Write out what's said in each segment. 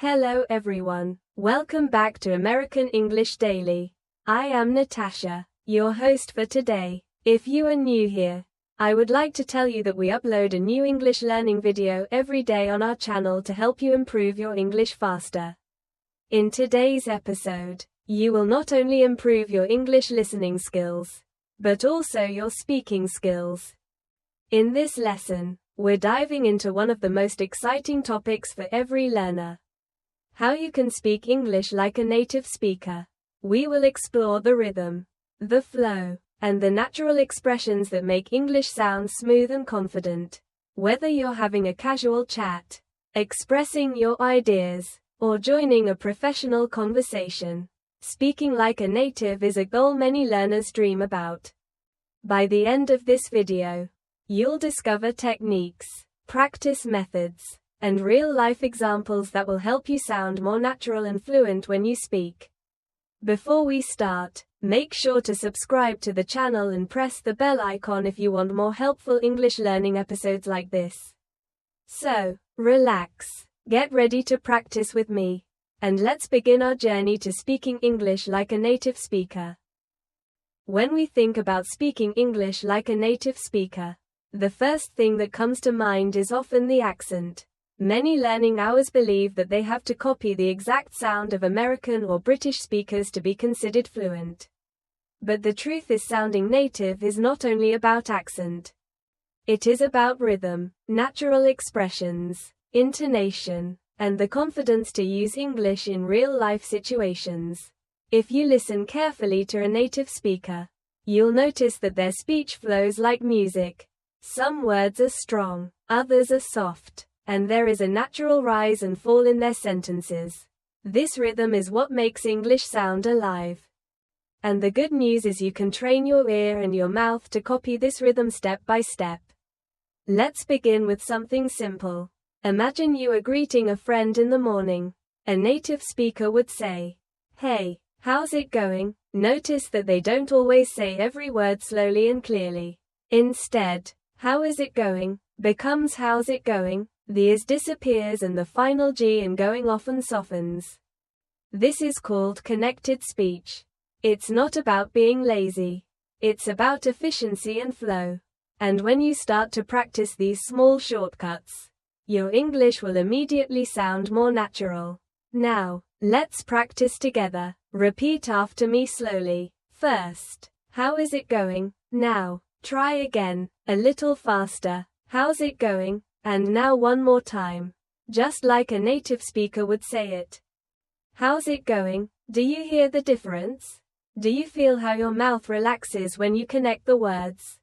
Hello everyone. Welcome back to American English Daily. I am Natasha, your host for today. If you are new here, I would like to tell you that we upload a new English learning video every day on our channel to help you improve your English faster. In today's episode, you will not only improve your English listening skills, but also your speaking skills. In this lesson, we're diving into one of the most exciting topics for every learner: how you can speak English like a native speaker. We will explore the rhythm, the flow, and the natural expressions that make English sound smooth and confident. Whether you're having a casual chat, expressing your ideas, or joining a professional conversation, speaking like a native is a goal many learners dream about. By the end of this video, you'll discover techniques, practice methods, and real-life examples that will help you sound more natural and fluent when you speak. Before we start, make sure to subscribe to the channel and press the bell icon if you want more helpful English learning episodes like this. So, relax, get ready to practice with me, and let's begin our journey to speaking English like a native speaker. When we think about speaking English like a native speaker, the first thing that comes to mind is often the accent. Many learning hours believe that they have to copy the exact sound of American or British speakers to be considered fluent. But the truth is, sounding native is not only about accent. It is about rhythm, natural expressions, intonation, and the confidence to use English in real-life situations. If you listen carefully to a native speaker, you'll notice that their speech flows like music. Some words are strong, others are soft, and there is a natural rise and fall in their sentences. This rhythm is what makes English sound alive. And the good news is you can train your ear and your mouth to copy this rhythm step by step. Let's begin with something simple. Imagine you are greeting a friend in the morning. A native speaker would say, "Hey, how's it going?" Notice that they don't always say every word slowly and clearly. Instead, "How is it going?" becomes "How's it going?" The is disappears and the final G in going often softens. This is called connected speech. It's not about being lazy. It's about efficiency and flow. And when you start to practice these small shortcuts, your English will immediately sound more natural. Now, let's practice together. Repeat after me slowly. First, how is it going? Now, try again, a little faster. How's it going? And now one more time. Just like a native speaker would say it. How's it going? Do you hear the difference? Do you feel how your mouth relaxes when you connect the words?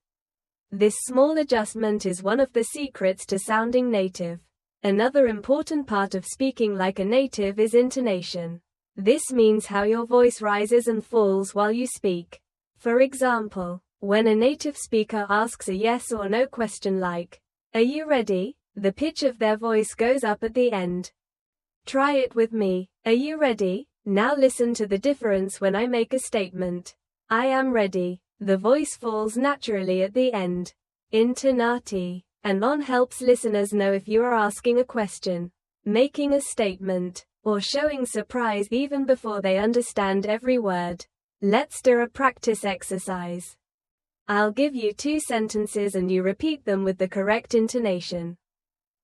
This small adjustment is one of the secrets to sounding native. Another important part of speaking like a native is intonation. This means how your voice rises and falls while you speak. For example, when a native speaker asks a yes or no question like, "Are you ready?" the pitch of their voice goes up at the end. Try it with me. Are you ready? Now listen to the difference when I make a statement. I am ready. The voice falls naturally at the end. Intonati and on helps listeners know if you are asking a question, making a statement, or showing surprise even before they understand every word. Let's do a practice exercise. I'll give you 2 sentences and you repeat them with the correct intonation.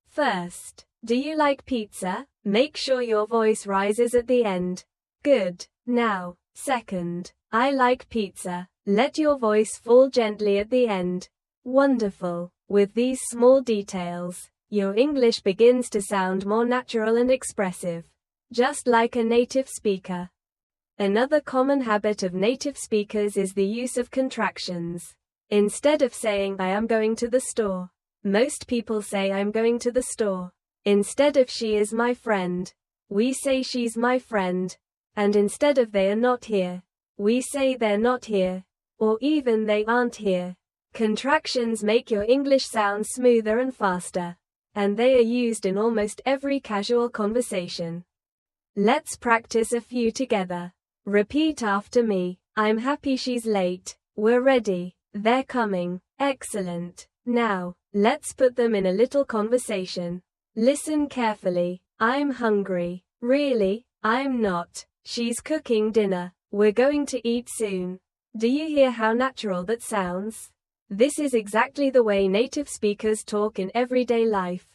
First, do you like pizza? Make sure your voice rises at the end. Good. Now, second, I like pizza. Let your voice fall gently at the end. Wonderful. With these small details, your English begins to sound more natural and expressive, just like a native speaker. Another common habit of native speakers is the use of contractions. Instead of saying "I am going to the store," most people say "I'm going to the store." Instead of "She is my friend," we say "She's my friend." And instead of "They are not here," we say "They're not here," or even "They aren't here." Contractions make your English sound smoother and faster, and they are used in almost every casual conversation. Let's practice a few together. Repeat after me. I'm happy she's late. We're ready. They're coming. Excellent. Now, let's put them in a little conversation. Listen carefully. I'm hungry. Really? I'm not. She's cooking dinner. We're going to eat soon. Do you hear how natural that sounds? This is exactly the way native speakers talk in everyday life.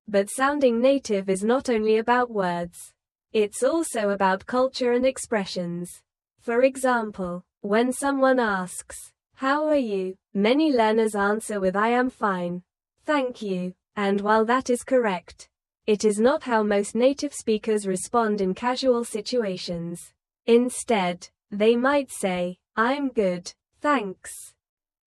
But sounding native is not only about words. It's also about culture and expressions. For example, when someone asks, "How are you?" many learners answer with "I am fine. Thank you." And while that is correct, it is not how most native speakers respond in casual situations. Instead, they might say, "I'm good, thanks.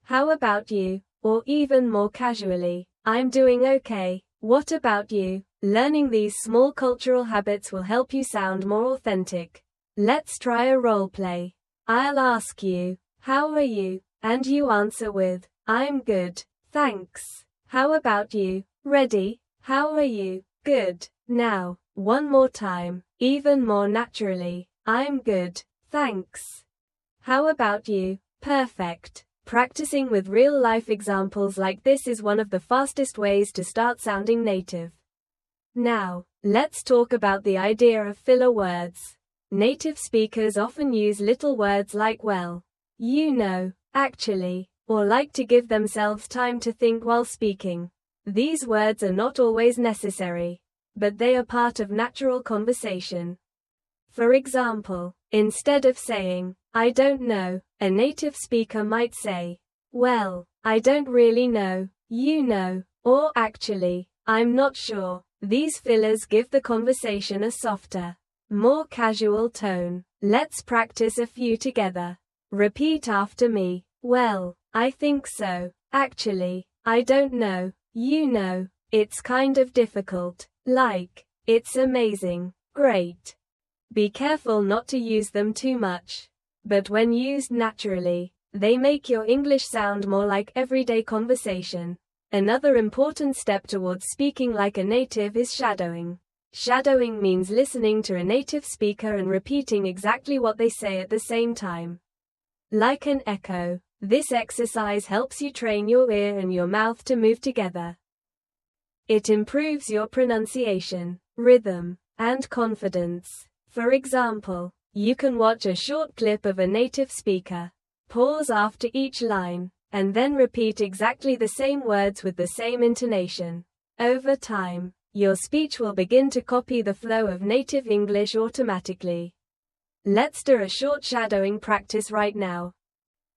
How about you?" Or even more casually, "I'm doing okay. What about you?" Learning these small cultural habits will help you sound more authentic. Let's try a role play. I'll ask you, "How are you?" and you answer with, "I'm good, thanks. How about you?" Ready? How are you? Good. Now, one more time, even more naturally. "I'm good, thanks. How about you?" Perfect. Practicing with real-life examples like this is one of the fastest ways to start sounding native. Now, let's talk about the idea of filler words. Native speakers often use little words like "well," "you know," "actually," or like to give themselves time to think while speaking. These words are not always necessary, but they are part of natural conversation. For example, instead of saying, "I don't know," a native speaker might say, "Well, I don't really know, you know," or "Actually, I'm not sure." These fillers give the conversation a softer, more casual tone. Let's practice a few together. Repeat after me. "Well, I think so. Actually, I don't know, you know, it's kind of difficult. Like, it's amazing. Great." Be careful not to use them too much. But when used naturally, they make your English sound more like everyday conversation. Another important step towards speaking like a native is shadowing. Shadowing means listening to a native speaker and repeating exactly what they say at the same time. Like an echo, this exercise helps you train your ear and your mouth to move together. It improves your pronunciation, rhythm, and confidence. For example, you can watch a short clip of a native speaker, pause after each line, and then repeat exactly the same words with the same intonation. Over time, your speech will begin to copy the flow of native English automatically. Let's do a short shadowing practice right now.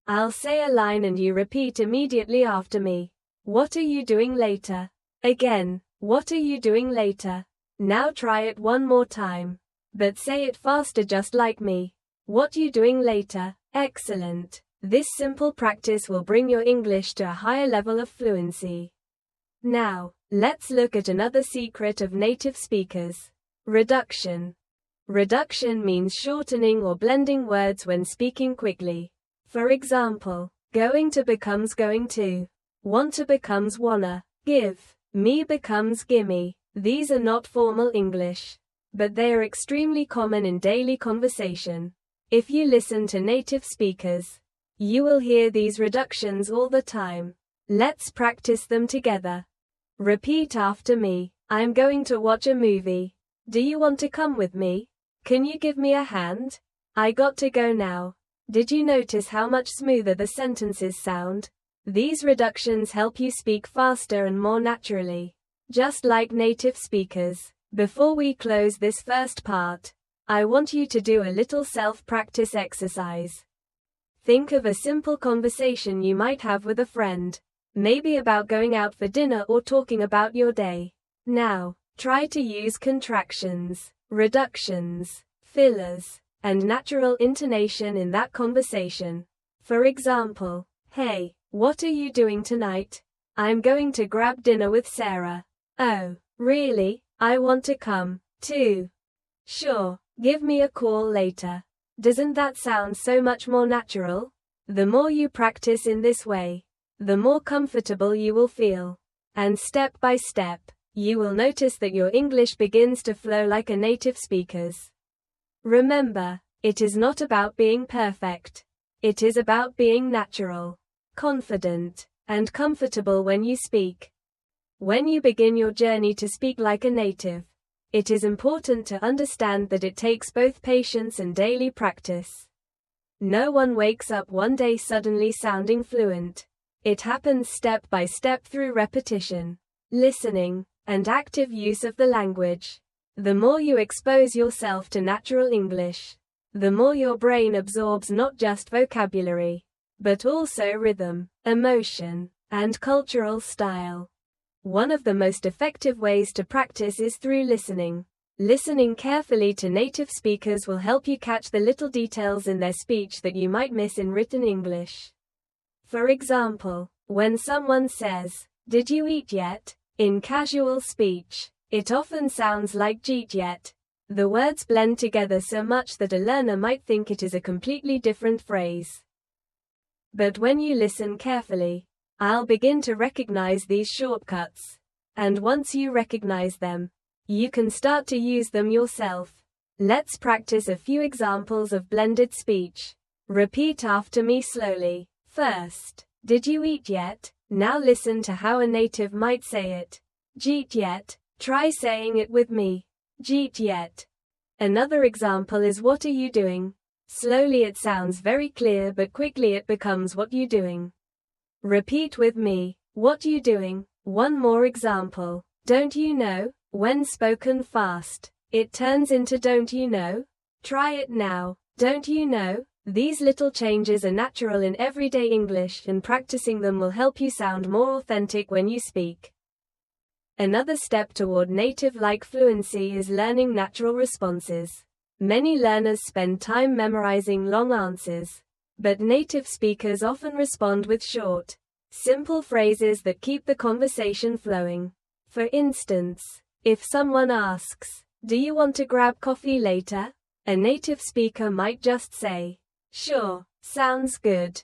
I'll say a line and you repeat immediately after me. "What are you doing later?" Again, "What are you doing later?" Now try it one more time. But say it faster just like me. "What you doing later?" Excellent. This simple practice will bring your English to a higher level of fluency. Now, let's look at another secret of native speakers. Reduction. Reduction means shortening or blending words when speaking quickly. For example, going to becomes going to, want to becomes wanna, give, me becomes gimme. These are not formal English, but they are extremely common in daily conversation. If you listen to native speakers, you will hear these reductions all the time. Let's practice them together. Repeat after me. "I'm going to watch a movie. Do you want to come with me? Can you give me a hand? I got to go now." Did you notice how much smoother the sentences sound? These reductions help you speak faster and more naturally, just like native speakers. Before we close this first part, I want you to do a little self-practice exercise. Think of a simple conversation you might have with a friend. Maybe about going out for dinner or talking about your day. Now, try to use contractions, reductions, fillers, and natural intonation in that conversation. For example, "Hey, what are you doing tonight?" "I'm going to grab dinner with Sarah." "Oh, really? I want to come, too." "Sure, give me a call later." Doesn't that sound so much more natural? The more you practice in this way, the more comfortable you will feel. And step by step, you will notice that your English begins to flow like a native speaker's. Remember, it is not about being perfect. It is about being natural, confident, and comfortable when you speak. When you begin your journey to speak like a native, It is important to understand that it takes both patience and daily practice. No one wakes up one day suddenly sounding fluent. It happens step by step through repetition, listening, and active use of the language. The more you expose yourself to natural English, the more your brain absorbs not just vocabulary, but also rhythm, emotion, and cultural style. One of the most effective ways to practice is through listening. Listening carefully to native speakers will help you catch the little details in their speech that you might miss in written English. For example, when someone says, "Did you eat yet?" in casual speech, it often sounds like "Jeet yet." The words blend together so much that a learner might think it is a completely different phrase. But when you listen carefully, I'll begin to recognize these shortcuts. And once you recognize them, you can start to use them yourself. Let's practice a few examples of blended speech. Repeat after me slowly. First, "Did you eat yet?" Now listen to how a native might say it. "Jeet yet." Try saying it with me. "Jeet yet." Another example is "What are you doing?" Slowly it sounds very clear, but quickly it becomes "What you doing?" Repeat with me. "What you doing?" One more example. "Don't you know?" When spoken fast, it turns into "Don't you know?" Try it now. "Don't you know?" These little changes are natural in everyday English, and practicing them will help you sound more authentic when you speak. Another step toward native-like fluency is learning natural responses. Many learners spend time memorizing long answers, but native speakers often respond with short, simple phrases that keep the conversation flowing. For instance, if someone asks, "Do you want to grab coffee later?" a native speaker might just say, "Sure, sounds good,"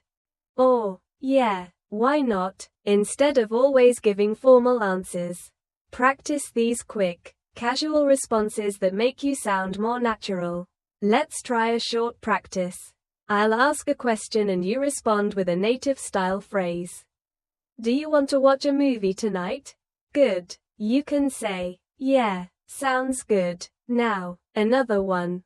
or "Yeah, why not," instead of always giving formal answers. Practice these quick, casual responses that make you sound more natural. Let's try a short practice. I'll ask a question and you respond with a native-style phrase. "Do you want to watch a movie tonight?" Good. You can say, "Yeah, sounds good." Now, another one.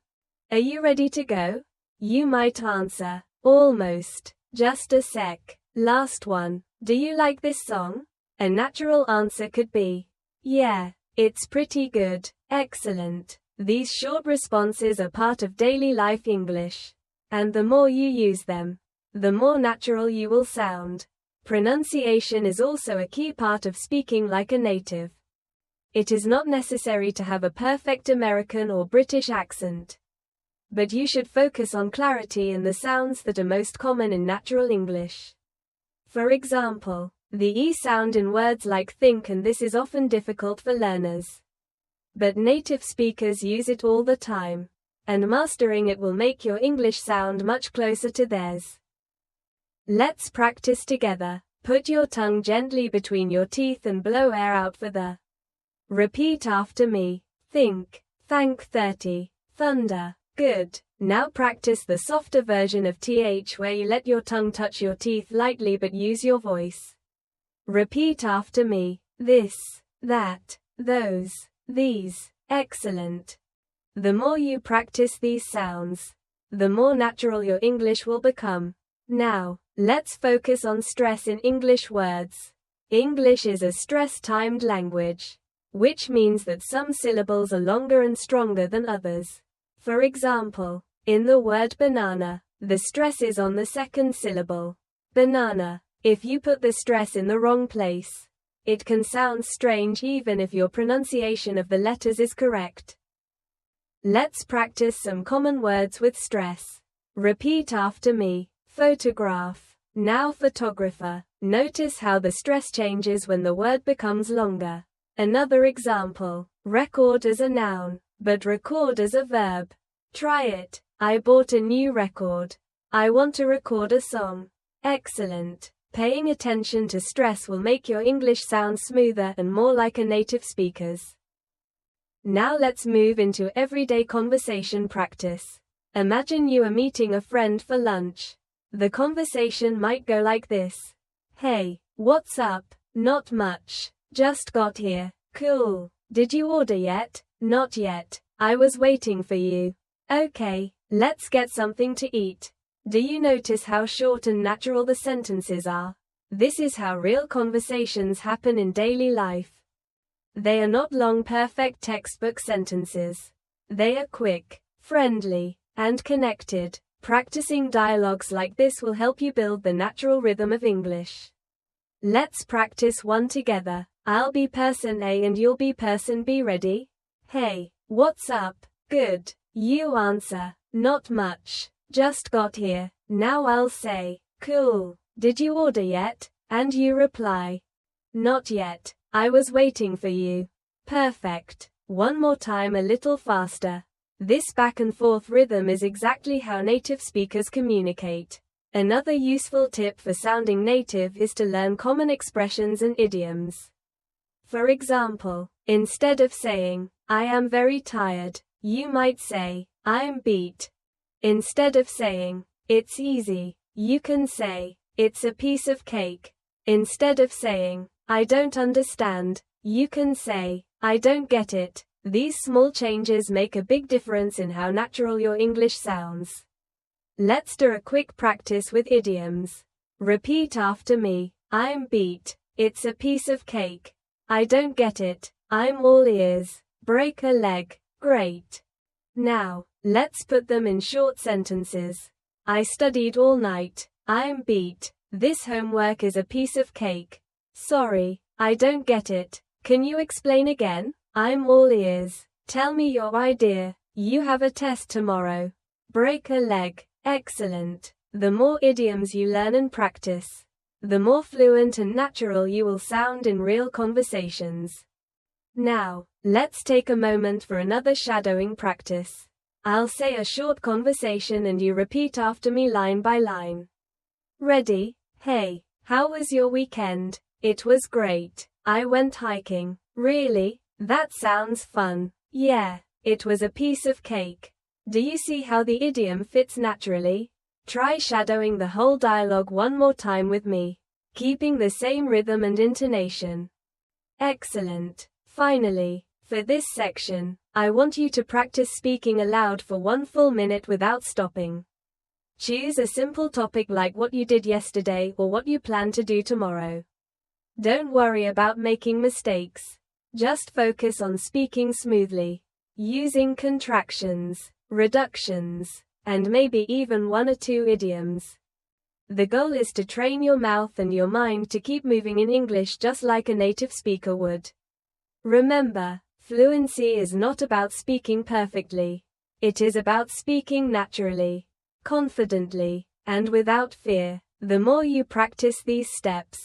"Are you ready to go?" You might answer, "Almost. Just a sec." Last one. "Do you like this song?" A natural answer could be, "Yeah, it's pretty good." Excellent. These short responses are part of daily life English. And the more you use them, the more natural you will sound. Pronunciation is also a key part of speaking like a native. It is not necessary to have a perfect American or British accent, but you should focus on clarity and the sounds that are most common in natural English. For example, the E sound in words like think and this is often difficult for learners. But native speakers use it all the time, and mastering it will make your English sound much closer to theirs. Let's practice together. Put your tongue gently between your teeth and blow air out for the. Repeat after me. Think, thank 30, thunder. Good. Now practice the softer version of th where you let your tongue touch your teeth lightly but use your voice. Repeat after me. This, that, those, these. Excellent. The more you practice these sounds, the more natural your English will become. Now, let's focus on stress in English words. English is a stress-timed language, which means that some syllables are longer and stronger than others. For example, in the word banana, the stress is on the second syllable. Banana. If you put the stress in the wrong place, it can sound strange even if your pronunciation of the letters is correct. Let's practice some common words with stress. Repeat after me. Photograph. Now photographer. Notice how the stress changes when the word becomes longer. Another example. Record as a noun, but record as a verb. Try it. I bought a new record. I want to record a song. Excellent. Paying attention to stress will make your English sound smoother and more like a native speaker's. Now let's move into everyday conversation practice. Imagine you are meeting a friend for lunch. The conversation might go like this. Hey, what's up? Not much. Just got here. Cool. Did you order yet? Not yet. I was waiting for you. Okay, let's get something to eat. Do you notice how short and natural the sentences are? This is how real conversations happen in daily life. They are not long, perfect textbook sentences. They are quick, friendly, and connected. Practicing dialogues like this will help you build the natural rhythm of English. Let's practice one together. I'll be person A and you'll be person B. Ready? Hey, what's up? Good. You answer, not much. Just got here. Now I'll say, cool. Did you order yet? And you reply, not yet. I was waiting for you. Perfect. One more time, a little faster. This back and forth rhythm is exactly how native speakers communicate. Another useful tip for sounding native is to learn common expressions and idioms. For example, instead of saying, I am very tired, you might say, I'm beat. Instead of saying, it's easy, you can say, it's a piece of cake. Instead of saying, I don't understand, you can say, I don't get it. These small changes make a big difference in how natural your English sounds. Let's do a quick practice with idioms. Repeat after me. I'm beat. It's a piece of cake. I don't get it. I'm all ears. Break a leg. Great. Now, let's put them in short sentences. I studied all night. I'm beat. This homework is a piece of cake. Sorry, I don't get it. Can you explain again? I'm all ears. Tell me your idea. You have a test tomorrow. Break a leg. Excellent. The more idioms you learn and practice, the more fluent and natural you will sound in real conversations. Now, let's take a moment for another shadowing practice. I'll say a short conversation and you repeat after me line by line. Ready? Hey, how was your weekend? It was great. I went hiking. Really? That sounds fun. Yeah, it was a piece of cake. Do you see how the idiom fits naturally? Try shadowing the whole dialogue one more time with me, keeping the same rhythm and intonation. Excellent. Finally, for this section, I want you to practice speaking aloud for 1 full minute without stopping. Choose a simple topic like what you did yesterday or what you plan to do tomorrow. Don't worry about making mistakes. Just focus on speaking smoothly, using contractions, reductions, and maybe even 1 or 2 idioms. The goal is to train your mouth and your mind to keep moving in English just like a native speaker would. Remember, fluency is not about speaking perfectly. It is about speaking naturally, confidently, and without fear. The more you practice these steps,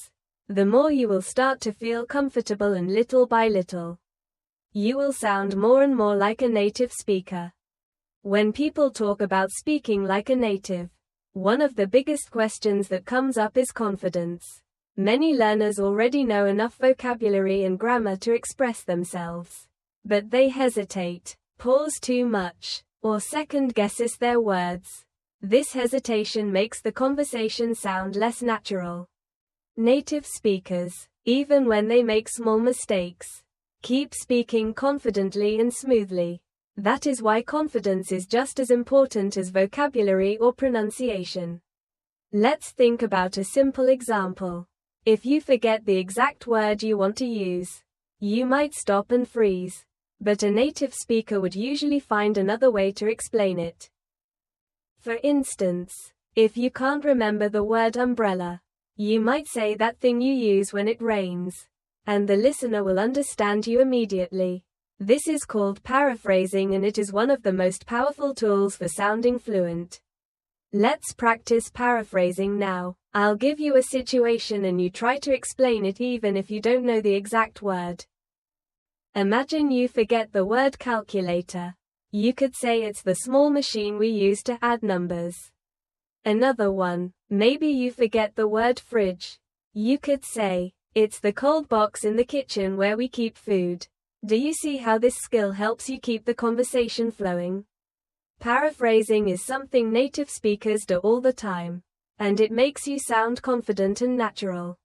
the more you will start to feel comfortable, and little by little, you will sound more and more like a native speaker. When people talk about speaking like a native, one of the biggest questions that comes up is confidence. Many learners already know enough vocabulary and grammar to express themselves, but they hesitate, pause too much, or second guesses their words. This hesitation makes the conversation sound less natural. Native speakers, even when they make small mistakes, keep speaking confidently and smoothly. That is why confidence is just as important as vocabulary or pronunciation. Let's think about a simple example. If you forget the exact word you want to use, you might stop and freeze. But a native speaker would usually find another way to explain it. For instance, if you can't remember the word umbrella, you might say that thing you use when it rains, and the listener will understand you immediately. This is called paraphrasing, and it is one of the most powerful tools for sounding fluent. Let's practice paraphrasing now. I'll give you a situation and you try to explain it even if you don't know the exact word. Imagine you forget the word calculator. You could say it's the small machine we use to add numbers. Another one, maybe you forget the word fridge. You could say, it's the cold box in the kitchen where we keep food. Do you see how this skill helps you keep the conversation flowing? Paraphrasing is something native speakers do all the time, and it makes you sound confident and natural.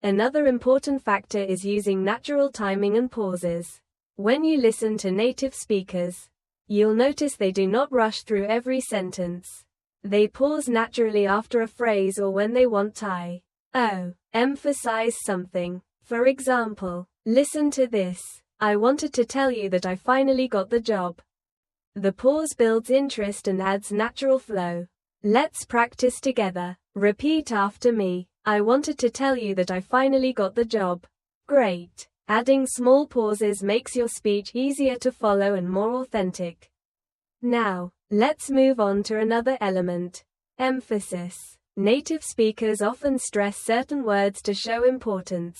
Another important factor is using natural timing and pauses. When you listen to native speakers, you'll notice they do not rush through every sentence. They pause naturally after a phrase or when they want to emphasize something. For example, listen to this. I wanted to tell you that I finally got the job. The pause builds interest and adds natural flow. Let's practice together. Repeat after me. I wanted to tell you that I finally got the job. Great. Adding small pauses makes your speech easier to follow and more authentic. Now, let's move on to another element. Emphasis. Native speakers often stress certain words to show importance.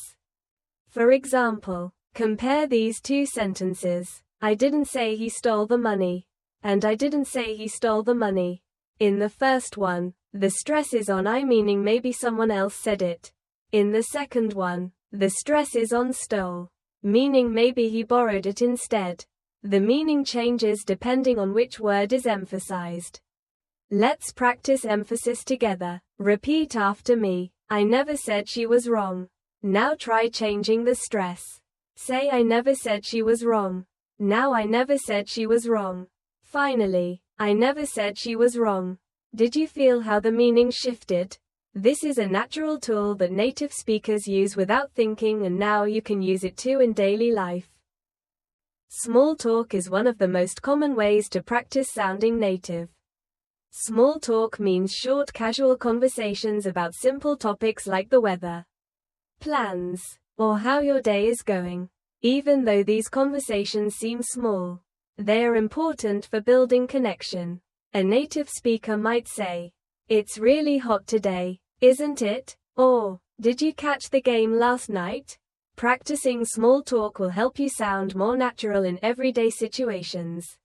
For example, compare these two sentences. I didn't say he stole the money. And I didn't say he stole the money. In the first one, the stress is on I, meaning maybe someone else said it. In the second one, the stress is on stole, meaning maybe he borrowed it instead. The meaning changes depending on which word is emphasized. Let's practice emphasis together. Repeat after me. I never said she was wrong. Now try changing the stress. Say I never said she was wrong. Now I never said she was wrong. Finally, I never said she was wrong. Did you feel how the meaning shifted? This is a natural tool that native speakers use without thinking, and now you can use it too in daily life. Small talk is one of the most common ways to practice sounding native. Small talk means short casual conversations about simple topics like the weather, plans, or how your day is going. Even though these conversations seem small, they are important for building connection. A native speaker might say, "It's really hot today, isn't it?" Or, "Did you catch the game last night?" Practicing small talk will help you sound more natural in everyday situations.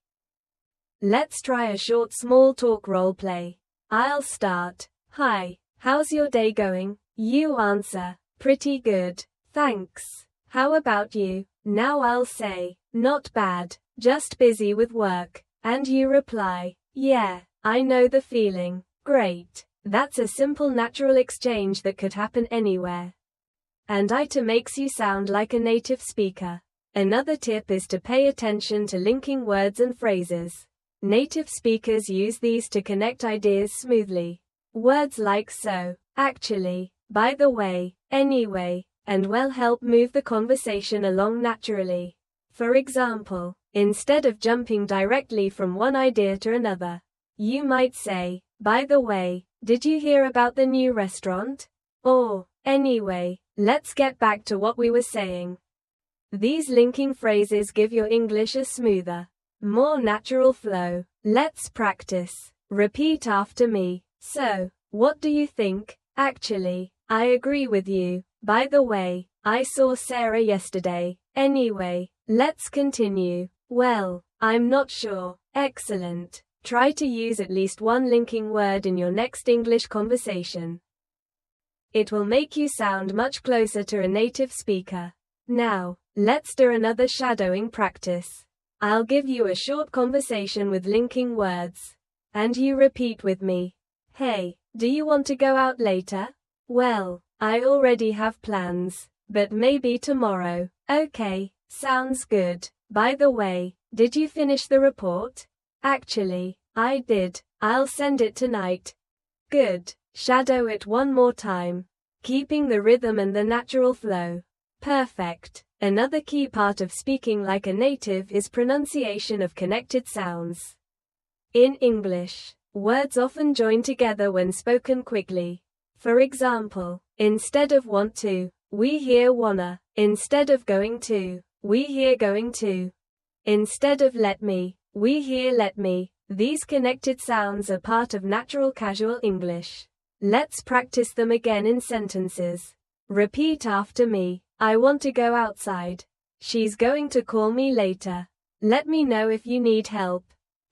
Let's try a short small talk role play. I'll start. "Hi, how's your day going?" You answer, "Pretty good, thanks. How about you?" Now I'll say, "Not bad, just busy with work." And you reply, "Yeah, I know the feeling." Great. That's a simple natural exchange that could happen anywhere. And it makes you sound like a native speaker. Another tip is to pay attention to linking words and phrases. Native speakers use these to connect ideas smoothly. Words like so, actually, by the way, anyway, and well help move the conversation along naturally. For example, instead of jumping directly from one idea to another, you might say, "By the way, did you hear about the new restaurant?" Or, "Anyway, let's get back to what we were saying." These linking phrases give your English a smoother, more natural flow. Let's practice. Repeat after me. "So, what do you think?" "Actually, I agree with you. By the way, I saw Sarah yesterday." "Anyway, let's continue." "Well, I'm not sure." Excellent. Try to use at least one linking word in your next English conversation. It will make you sound much closer to a native speaker. Now, let's do another shadowing practice. I'll give you a short conversation with linking words, and you repeat with me. "Hey, do you want to go out later?" "Well, I already have plans, but maybe tomorrow." "Okay, sounds good. By the way, did you finish the report?" "Actually, I did. I'll send it tonight." Good. Shadow it one more time, keeping the rhythm and the natural flow. Perfect. Another key part of speaking like a native is pronunciation of connected sounds. In English, words often join together when spoken quickly. For example, instead of want to, we hear wanna. Instead of going to, we hear going to. Instead of let me, we hear let me. These connected sounds are part of natural casual English. Let's practice them again in sentences. Repeat after me. I want to go outside. She's going to call me later. Let me know if you need help.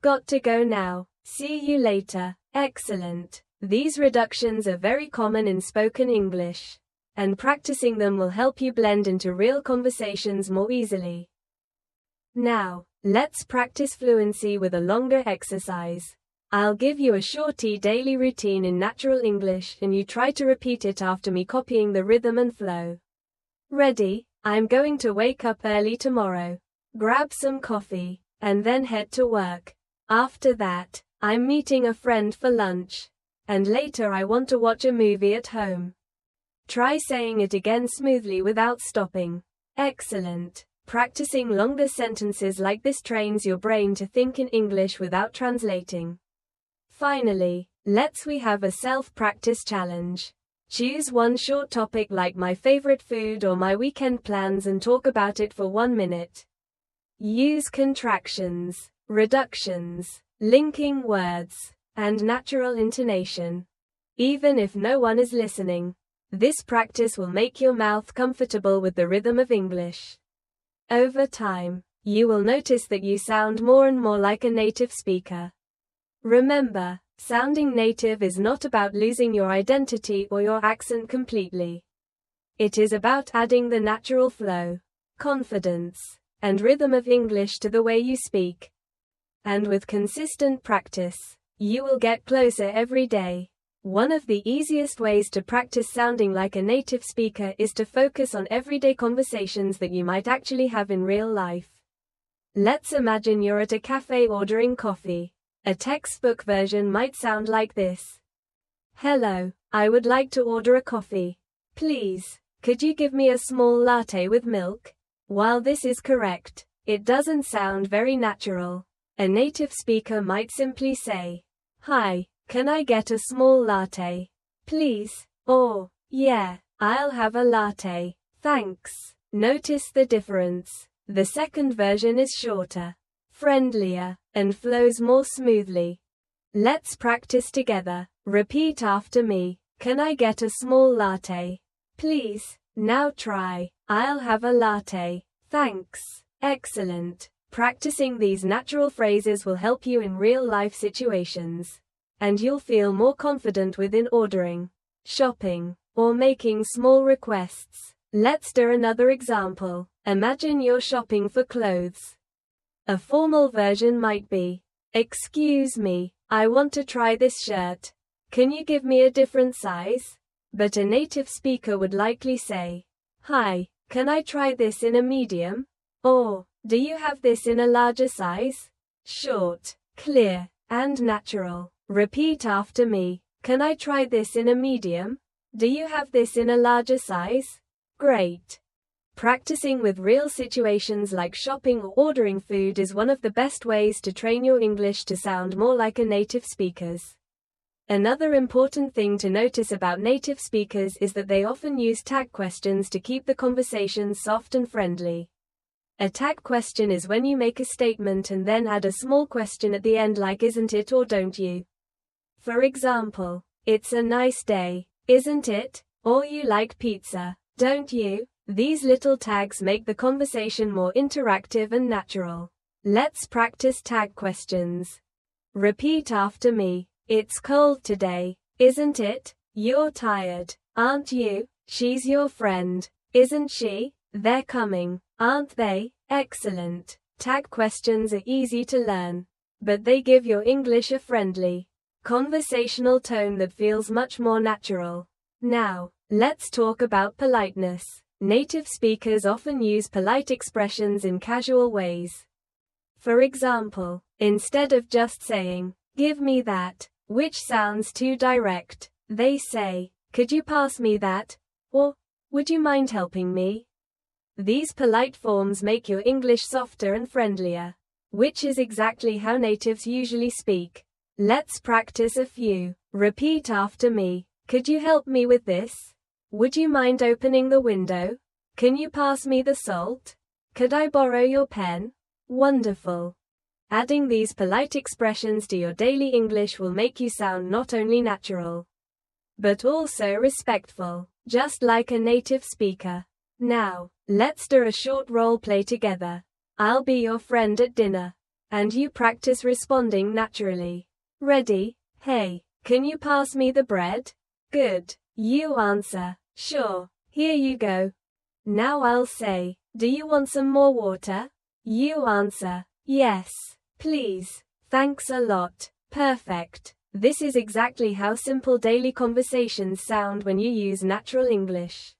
Got to go now. See you later. Excellent. These reductions are very common in spoken English, and practicing them will help you blend into real conversations more easily. Now, let's practice fluency with a longer exercise. I'll give you a shorty daily routine in natural English, and you try to repeat it after me, copying the rhythm and flow. Ready? I'm going to wake up early tomorrow. grab some coffee, and then head to work. After that, I'm meeting a friend for lunch. And later I want to watch a movie at home. Try saying it again smoothly without stopping. Excellent. Practicing longer sentences like this trains your brain to think in English without translating. Finally, we have a self-practice challenge. Choose one short topic like my favorite food or my weekend plans and talk about it for 1 minute. Use contractions, reductions, linking words, and natural intonation. Even if no one is listening, this practice will make your mouth comfortable with the rhythm of English. Over time, you will notice that you sound more and more like a native speaker. Remember, sounding native is not about losing your identity or your accent completely. It is about adding the natural flow, confidence, and rhythm of English to the way you speak. And with consistent practice, you will get closer every day. One of the easiest ways to practice sounding like a native speaker is to focus on everyday conversations that you might actually have in real life. Let's imagine you're at a cafe ordering coffee. A textbook version might sound like this. Hello, I would like to order a coffee. Please, could you give me a small latte with milk? While this is correct, it doesn't sound very natural. A native speaker might simply say, "Hi, can I get a small latte, please?" Or, "Yeah, I'll have a latte, thanks." Notice the difference. The second version is shorter, friendlier, and flows more smoothly. Let's practice together. Repeat after me. Can I get a small latte, please? Now try. I'll have a latte, thanks. Excellent. Practicing these natural phrases will help you in real-life situations. And you'll feel more confident within ordering, shopping, or making small requests. Let's do another example. Imagine you're shopping for clothes. A formal version might be, "Excuse me, I want to try this shirt. Can you give me a different size?" But a native speaker would likely say, "Hi, can I try this in a medium?" Or, "Do you have this in a larger size?" Short, clear, and natural. Repeat after me. Can I try this in a medium? Do you have this in a larger size? Great. Practicing with real situations like shopping or ordering food is one of the best ways to train your English to sound more like a native speaker's. Another important thing to notice about native speakers is that they often use tag questions to keep the conversation soft and friendly. A tag question is when you make a statement and then add a small question at the end like "Isn't it?" or "Don't you?" For example, "It's a nice day, isn't it?" Or "You like pizza, don't you?" These little tags make the conversation more interactive and natural. Let's practice tag questions. Repeat after me. It's cold today, isn't it? You're tired, aren't you? She's your friend, isn't she? They're coming, aren't they? Excellent. Tag questions are easy to learn, but they give your English a friendly, conversational tone that feels much more natural. Now, let's talk about politeness. Native speakers often use polite expressions in casual ways. For example, instead of just saying, "Give me that," which sounds too direct, they say, "Could you pass me that?" Or, "Would you mind helping me?" These polite forms make your English softer and friendlier, which is exactly how natives usually speak. Let's practice a few. Repeat after me. Could you help me with this? Would you mind opening the window? Can you pass me the salt? Could I borrow your pen? Wonderful. Adding these polite expressions to your daily English will make you sound not only natural, but also respectful, just like a native speaker. Now, let's do a short role play together. I'll be your friend at dinner, and you practice responding naturally. Ready? "Hey, can you pass me the bread?" Good. You answer, "Sure, here you go." Now I'll say, "Do you want some more water?" You answer, "Yes, please. Thanks a lot." Perfect. This is exactly how simple daily conversations sound when you use natural English.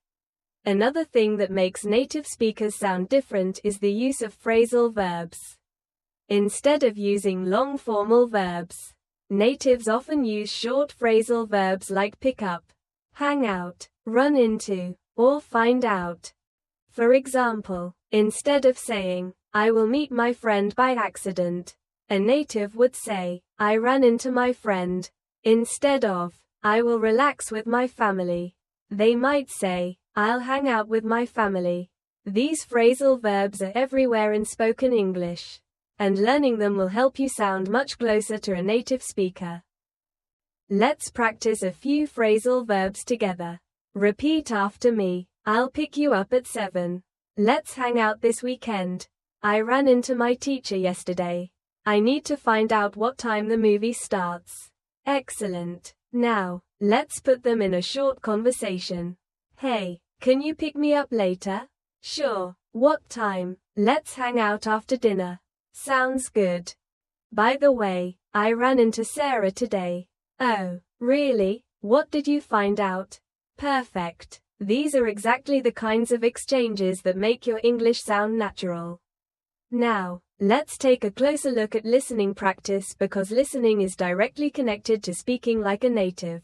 Another thing that makes native speakers sound different is the use of phrasal verbs. Instead of using long formal verbs, natives often use short phrasal verbs like pick up, hang out, run into, or find out. For example, instead of saying, "I will meet my friend by accident," a native would say, "I ran into my friend." Instead of, "I will relax with my family," they might say, "I'll hang out with my family." These phrasal verbs are everywhere in spoken English, and learning them will help you sound much closer to a native speaker. Let's practice a few phrasal verbs together. Repeat after me. I'll pick you up at 7. Let's hang out this weekend. I ran into my teacher yesterday. I need to find out what time the movie starts. Excellent. Now, let's put them in a short conversation. Hey, can you pick me up later? Sure. What time? Let's hang out after dinner. Sounds good. By the way, I ran into Sarah today. Oh, really? What did you find out? Perfect. These are exactly the kinds of exchanges that make your English sound natural. Now, let's take a closer look at listening practice because listening is directly connected to speaking like a native.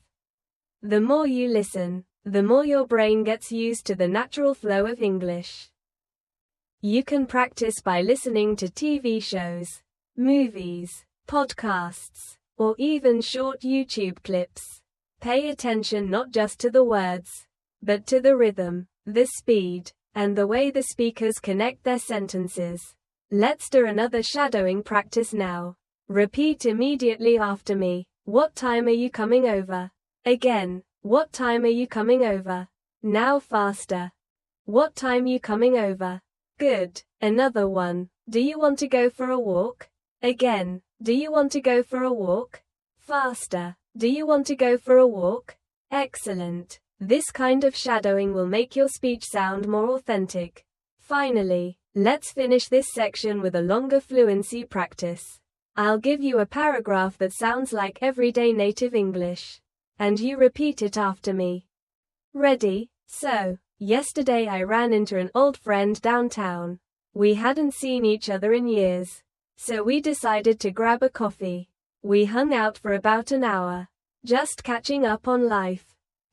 The more you listen, the more your brain gets used to the natural flow of English. You can practice by listening to TV shows, movies, podcasts, or even short YouTube clips. Pay attention not just to the words, but to the rhythm, the speed, and the way the speakers connect their sentences. Let's do another shadowing practice now. Repeat immediately after me. What time are you coming over? Again. What time are you coming over? Now faster. What time you coming over? Good. Another one. Do you want to go for a walk? Again. Do you want to go for a walk? Faster. Do you want to go for a walk? Excellent. This kind of shadowing will make your speech sound more authentic. Finally, let's finish this section with a longer fluency practice. I'll give you a paragraph that sounds like everyday native English, and you repeat it after me. Ready? So, yesterday I ran into an old friend downtown. We hadn't seen each other in years, so we decided to grab a coffee. We hung out for about an hour, just catching up on life.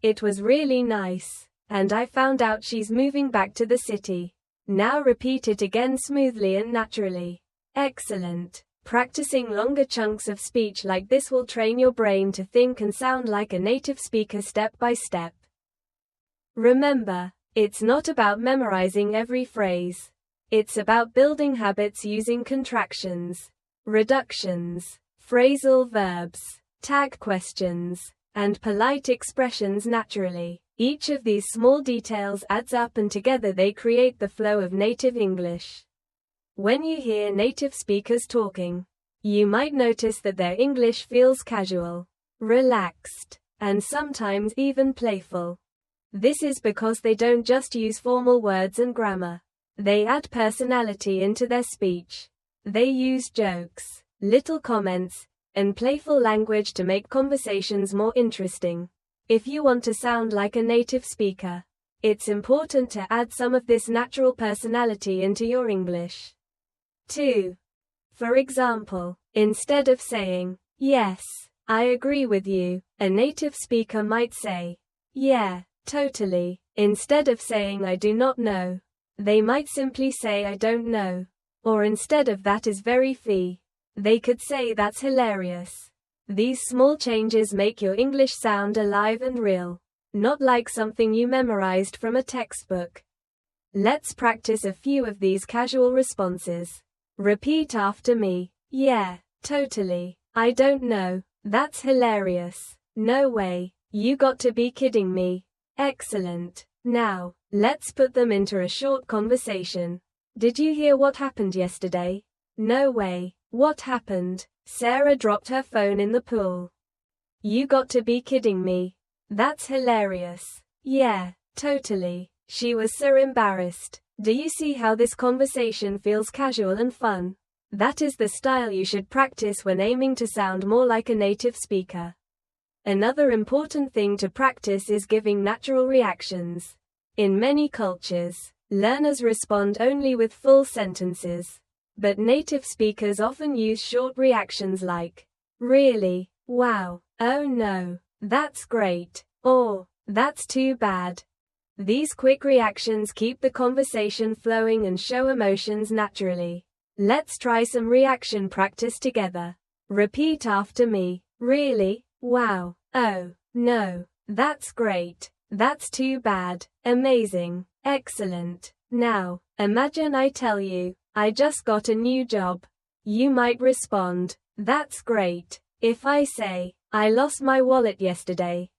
It was really nice, and I found out she's moving back to the city. Now repeat it again smoothly and naturally. Excellent. Practicing longer chunks of speech like this will train your brain to think and sound like a native speaker step by step. Remember, it's not about memorizing every phrase. It's about building habits using contractions, reductions, phrasal verbs, tag questions, and polite expressions naturally. Each of these small details adds up and together they create the flow of native English. When you hear native speakers talking, you might notice that their English feels casual, relaxed, and sometimes even playful. This is because they don't just use formal words and grammar. They add personality into their speech. They use jokes, little comments, and playful language to make conversations more interesting. If you want to sound like a native speaker, it's important to add some of this natural personality into your English. 2. For example, instead of saying, "Yes, I agree with you," a native speaker might say, "Yeah, totally." Instead of saying "I do not know," they might simply say "I don't know." Or instead of "that is very fee," they could say "that's hilarious." These small changes make your English sound alive and real, not like something you memorized from a textbook. Let's practice a few of these casual responses. Repeat after me. Yeah, totally. I don't know. That's hilarious. No way. You got to be kidding me. Excellent. Now, let's put them into a short conversation. Did you hear what happened yesterday? No way. What happened? Sarah dropped her phone in the pool. You got to be kidding me. That's hilarious. Yeah, totally. She was so embarrassed. Do you see how this conversation feels casual and fun? That is the style you should practice when aiming to sound more like a native speaker. Another important thing to practice is giving natural reactions. In many cultures, learners respond only with full sentences. But native speakers often use short reactions like, really, wow, oh no, that's great, or, that's too bad. These quick reactions keep the conversation flowing and show emotions naturally. Let's try some reaction practice together. Repeat after me. Really, wow, oh, no, that's great, that's too bad, amazing, excellent. Now, imagine I tell you, I just got a new job. You might respond, that's great. If I say, I lost my wallet yesterday,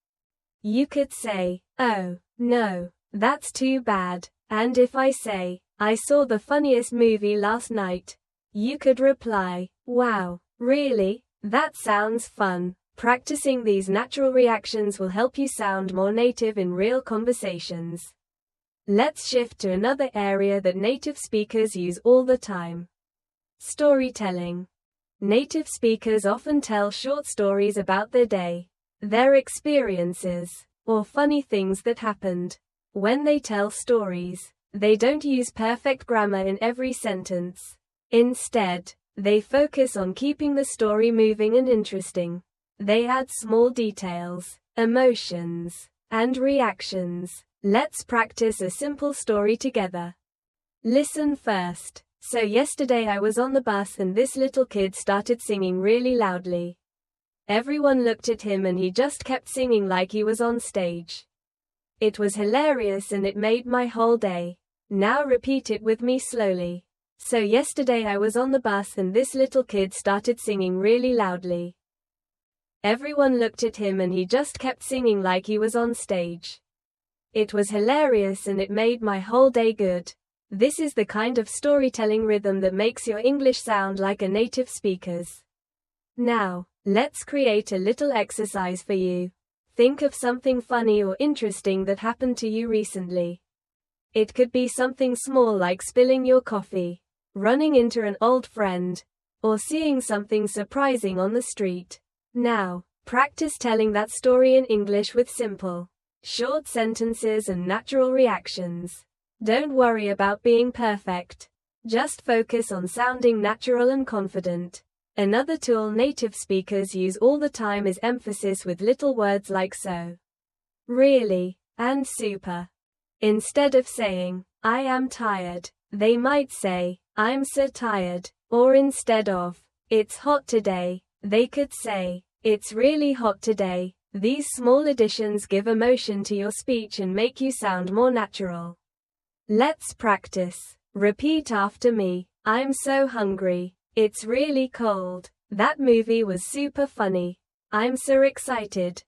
you could say, oh, no, that's too bad. And if I say, I saw the funniest movie last night, you could reply, wow, really? That sounds fun. Practicing these natural reactions will help you sound more native in real conversations. Let's shift to another area that native speakers use all the time. Storytelling. Native speakers often tell short stories about their day, their experiences, or funny things that happened. When they tell stories, they don't use perfect grammar in every sentence. Instead, they focus on keeping the story moving and interesting. They add small details, emotions, and reactions. Let's practice a simple story together. Listen first. So yesterday I was on the bus and this little kid started singing really loudly. Everyone looked at him and he just kept singing like he was on stage. It was hilarious and it made my whole day. Now repeat it with me slowly. So yesterday I was on the bus and this little kid started singing really loudly. Everyone looked at him and he just kept singing like he was on stage. It was hilarious and it made my whole day good. This is the kind of storytelling rhythm that makes your English sound like a native speaker's. Now, let's create a little exercise for you. Think of something funny or interesting that happened to you recently. It could be something small like spilling your coffee, running into an old friend, or seeing something surprising on the street. Now, practice telling that story in English with simple, short sentences and natural reactions. Don't worry about being perfect. Just focus on sounding natural and confident. Another tool native speakers use all the time is emphasis with little words like so, really, and super. Instead of saying, I am tired, they might say, I'm so tired. Or instead of, it's hot today, they could say, it's really hot today. These small additions give emotion to your speech and make you sound more natural. Let's practice. Repeat after me. I'm so hungry. It's really cold. That movie was super funny. I'm so excited.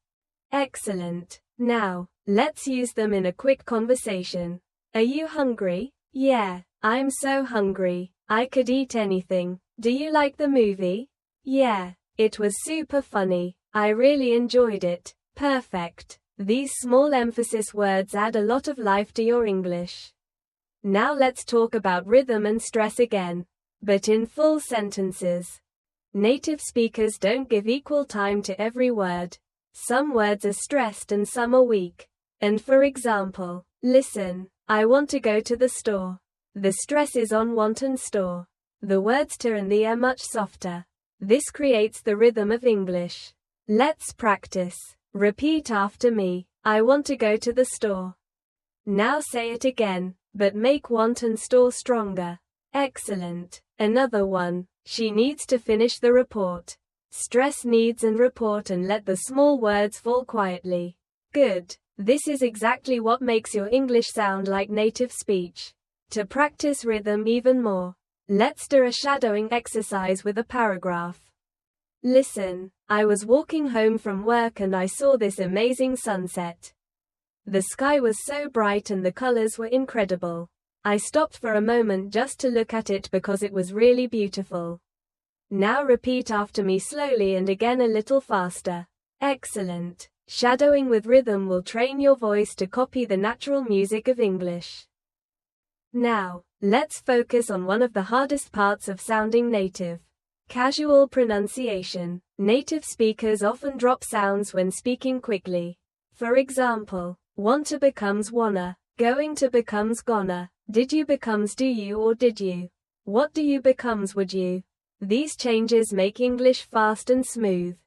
Excellent. Now, let's use them in a quick conversation. Are you hungry? Yeah, I'm so hungry. I could eat anything. Do you like the movie? Yeah, it was super funny. I really enjoyed it. Perfect. These small emphasis words add a lot of life to your English. Now let's talk about rhythm and stress again, but in full sentences. Native speakers don't give equal time to every word. Some words are stressed and some are weak. And for example, listen, I want to go to the store. The stress is on want and store. The words to and the are much softer. This creates the rhythm of English. Let's practice. Repeat after me. I want to go to the store. Now say it again, but make want and store stronger. Excellent. Another one. She needs to finish the report. Stress needs and report and let the small words fall quietly. Good. This is exactly what makes your English sound like native speech. To practice rhythm even more, let's do a shadowing exercise with a paragraph. Listen, I was walking home from work and I saw this amazing sunset. The sky was so bright and the colors were incredible. I stopped for a moment just to look at it because it was really beautiful. Now repeat after me slowly and again a little faster. Excellent. Shadowing with rhythm will train your voice to copy the natural music of English. Now, let's focus on one of the hardest parts of sounding native. Casual pronunciation. Native speakers often drop sounds when speaking quickly. For example, want to becomes wanna, Going to becomes gonna. Did you becomes do you or did you? What do you becomes would you? These changes make English fast and smooth.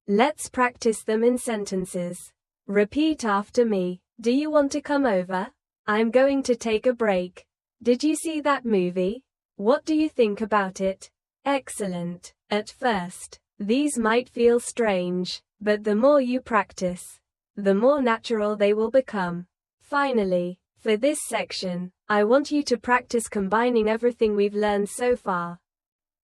Let's practice them in sentences. Repeat after me. Do you want to come over? I'm going to take a break. Did you see that movie? What do you think about it? Excellent. At first, these might feel strange, but the more you practice, the more natural they will become. Finally, for this section, I want you to practice combining everything we've learned so far.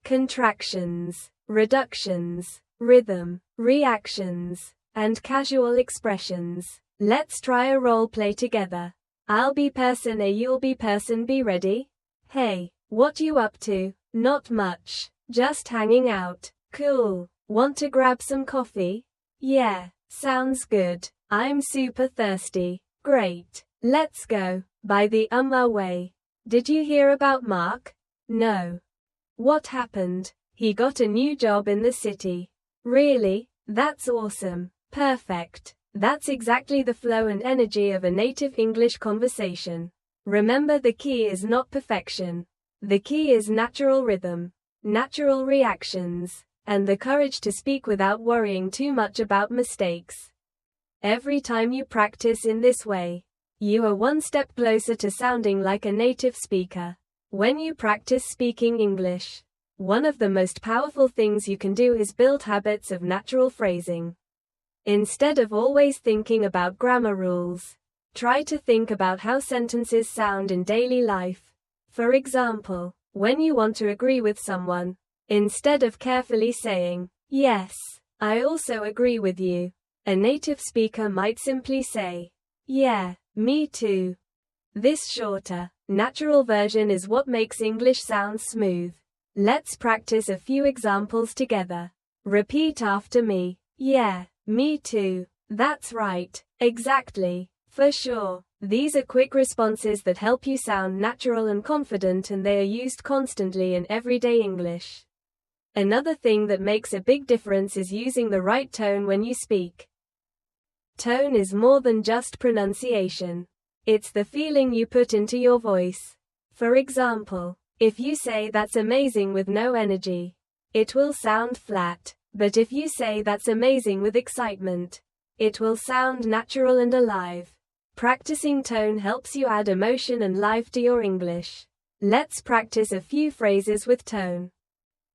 Contractions, reductions, rhythm, reactions, and casual expressions. Let's try a role play together. I'll be person A, you'll be person B. Ready? Hey, what you up to? Not much. Just hanging out. Cool. Want to grab some coffee? Yeah, sounds good. I'm super thirsty. Great. Let's go. By the way. Did you hear about Mark? No. What happened? He got a new job in the city. Really? That's awesome. Perfect. That's exactly the flow and energy of a native English conversation. Remember, the key is not perfection. The key is natural rhythm, natural reactions, and the courage to speak without worrying too much about mistakes. Every time you practice in this way, you are one step closer to sounding like a native speaker. When you practice speaking English, one of the most powerful things you can do is build habits of natural phrasing. Instead of always thinking about grammar rules, try to think about how sentences sound in daily life. For example, when you want to agree with someone, instead of carefully saying, "Yes, I also agree with you," a native speaker might simply say, "Yeah, me too." This shorter, natural version is what makes English sound smooth. Let's practice a few examples together. Repeat after me. Yeah, me too. That's right. Exactly. For sure. These are quick responses that help you sound natural and confident, and they are used constantly in everyday English. Another thing that makes a big difference is using the right tone when you speak. Tone is more than just pronunciation. It's the feeling you put into your voice. For example, if you say "that's amazing" with no energy, it will sound flat. But if you say "that's amazing" with excitement, it will sound natural and alive. Practicing tone helps you add emotion and life to your English. Let's practice a few phrases with tone.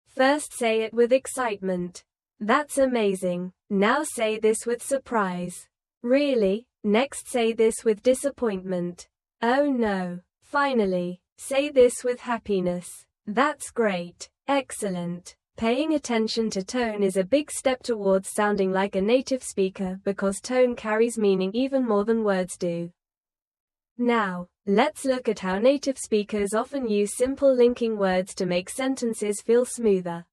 First, say it with excitement. That's amazing. Now say this with surprise. Really? Next, say this with disappointment. Oh no. Finally, say this with happiness. That's great. Excellent. Paying attention to tone is a big step towards sounding like a native speaker, because tone carries meaning even more than words do. Now, let's look at how native speakers often use simple linking words to make sentences feel smoother.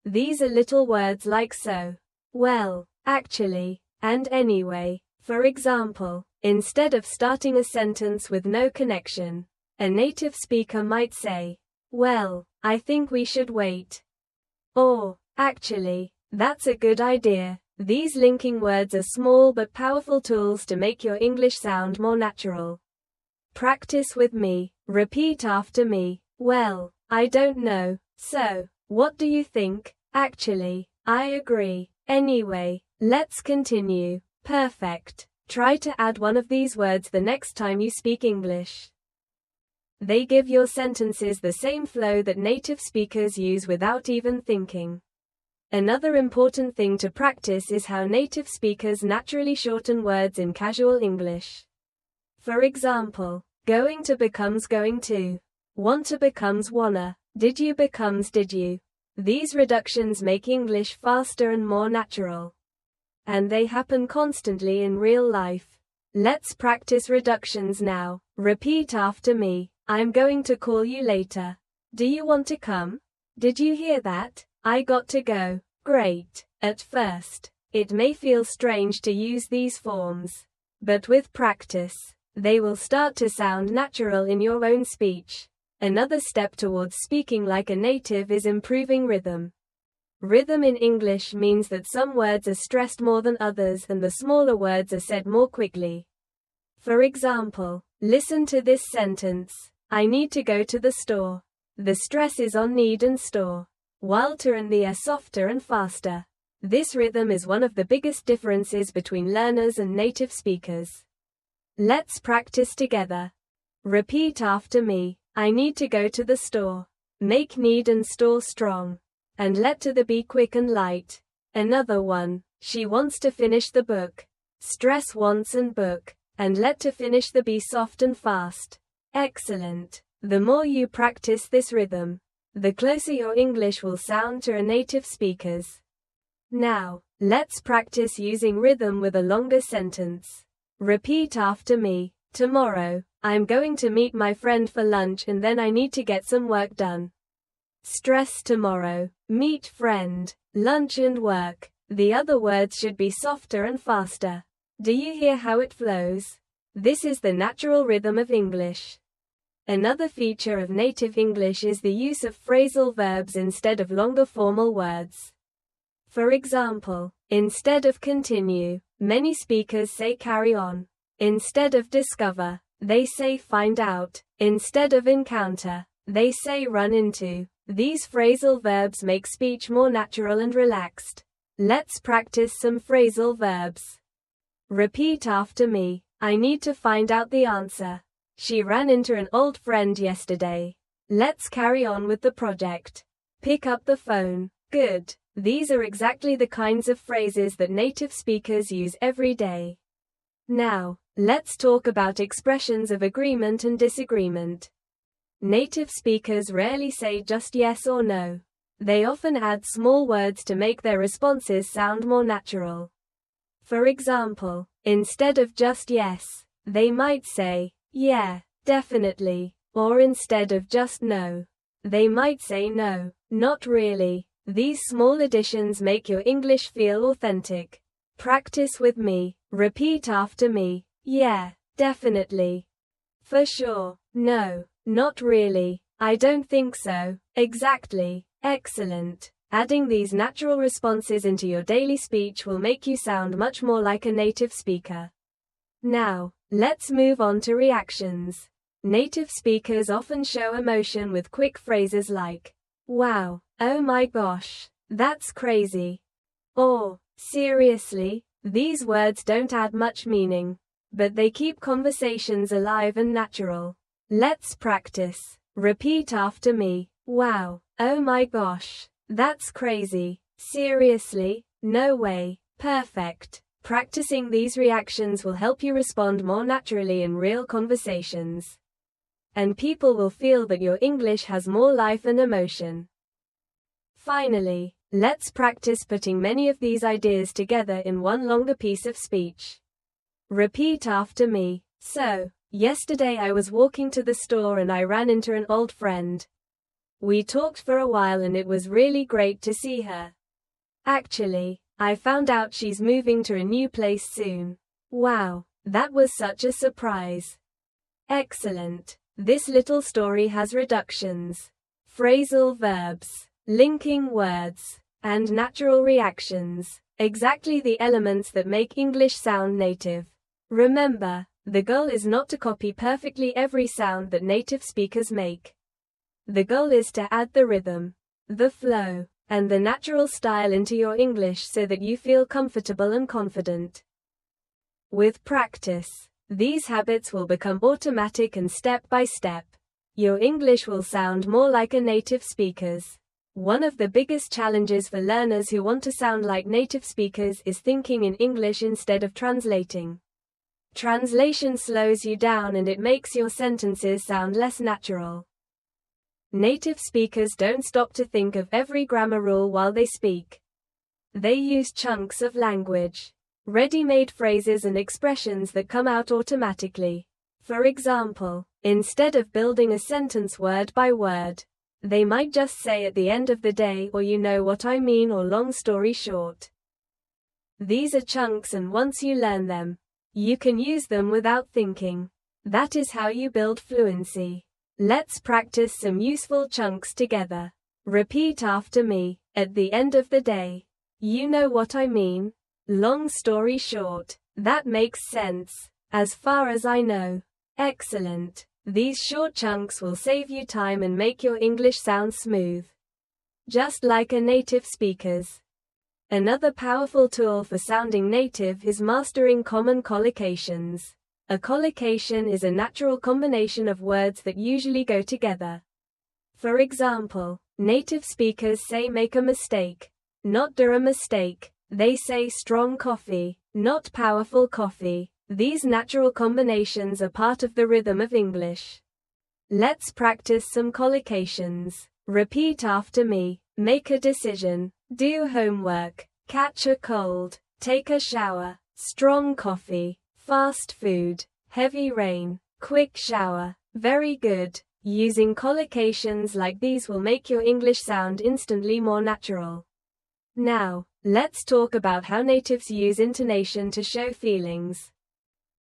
These are little words like so, well, actually, and anyway. For example, instead of starting a sentence with no connection, a native speaker might say, "Well, I think we should wait." Or, "Actually, that's a good idea." These linking words are small but powerful tools to make your English sound more natural. Practice with me. Repeat after me. Well, I don't know. So, what do you think? Actually, I agree. Anyway, let's continue. Perfect. Try to add one of these words the next time you speak English. They give your sentences the same flow that native speakers use without even thinking. Another important thing to practice is how native speakers naturally shorten words in casual English. For example, going to becomes going to. Want to becomes wanna. Did you becomes did you. These reductions make English faster and more natural. And they happen constantly in real life. Let's practice reductions now. Repeat after me. I'm going to call you later. Do you want to come? Did you hear that? I got to go. Great. At first, it may feel strange to use these forms. But with practice, they will start to sound natural in your own speech. Another step towards speaking like a native is improving rhythm. Rhythm in English means that some words are stressed more than others and the smaller words are said more quickly. For example, listen to this sentence. I need to go to the store. The stress is on need and store. Walter and the are softer and faster. This rhythm is one of the biggest differences between learners and native speakers. Let's practice together. Repeat after me. I need to go to the store. Make need and store strong. And let to the be quick and light. Another one. She wants to finish the book. Stress wants and book. And let to finish the be soft and fast. Excellent. The more you practice this rhythm, the closer your English will sound to a native speaker's. Now, let's practice using rhythm with a longer sentence. Repeat after me. Tomorrow, I'm going to meet my friend for lunch and then I need to get some work done. Stress tomorrow. Meet friend. Lunch and work. The other words should be softer and faster. Do you hear how it flows? This is the natural rhythm of English. Another feature of native English is the use of phrasal verbs instead of longer formal words. For example, instead of continue, many speakers say carry on. Instead of discover, they say find out. Instead of encounter, they say run into. These phrasal verbs make speech more natural and relaxed. Let's practice some phrasal verbs. Repeat after me. I need to find out the answer. She ran into an old friend yesterday. Let's carry on with the project. Pick up the phone. Good. These are exactly the kinds of phrases that native speakers use every day. Now, let's talk about expressions of agreement and disagreement. Native speakers rarely say just yes or no. They often add small words to make their responses sound more natural. For example, instead of just yes, they might say, yeah, definitely. Or instead of just no, they might say no, not really. These small additions make your English feel authentic. Practice with me. Repeat after me. Yeah, definitely. For sure. No, not really. I don't think so. Exactly. Excellent. Adding these natural responses into your daily speech will make you sound much more like a native speaker. Now, let's move on to reactions. Native speakers often show emotion with quick phrases like, wow, oh my gosh, that's crazy. Or, seriously. These words don't add much meaning, but they keep conversations alive and natural. Let's practice. Repeat after me. Wow, oh my gosh, that's crazy. Seriously, no way. Perfect. Practicing these reactions will help you respond more naturally in real conversations. And people will feel that your English has more life and emotion. Finally, let's practice putting many of these ideas together in one longer piece of speech. Repeat after me. So, yesterday I was walking to the store and I ran into an old friend. We talked for a while and it was really great to see her. Actually, I found out she's moving to a new place soon. Wow, that was such a surprise. Excellent. This little story has reductions, phrasal verbs, linking words, and natural reactions. Exactly the elements that make English sound native. Remember, the goal is not to copy perfectly every sound that native speakers make. The goal is to add the rhythm, the flow, and the natural style into your English so that you feel comfortable and confident. With practice, these habits will become automatic and step by step, your English will sound more like a native speaker's. One of the biggest challenges for learners who want to sound like native speakers is thinking in English instead of translating. Translation slows you down and it makes your sentences sound less natural. Native speakers don't stop to think of every grammar rule while they speak. They use chunks of language, ready-made phrases and expressions that come out automatically. For example, instead of building a sentence word by word, they might just say at the end of the day or you know what I mean or long story short. These are chunks and once you learn them, you can use them without thinking. That is how you build fluency. Let's practice some useful chunks together. Repeat after me. At the end of the day. You know what I mean? Long story short. That makes sense. As far as I know. Excellent. These short chunks will save you time and make your English sound smooth. Just like a native speaker's. Another powerful tool for sounding native is mastering common collocations. A collocation is a natural combination of words that usually go together. For example, native speakers say make a mistake, not do a mistake. They say strong coffee, not powerful coffee. These natural combinations are part of the rhythm of English. Let's practice some collocations. Repeat after me. Make a decision. Do homework. Catch a cold. Take a shower. Strong coffee. Fast food. Heavy rain. Quick shower. Very good. Using collocations like these will make your English sound instantly more natural. Now, let's talk about how natives use intonation to show feelings.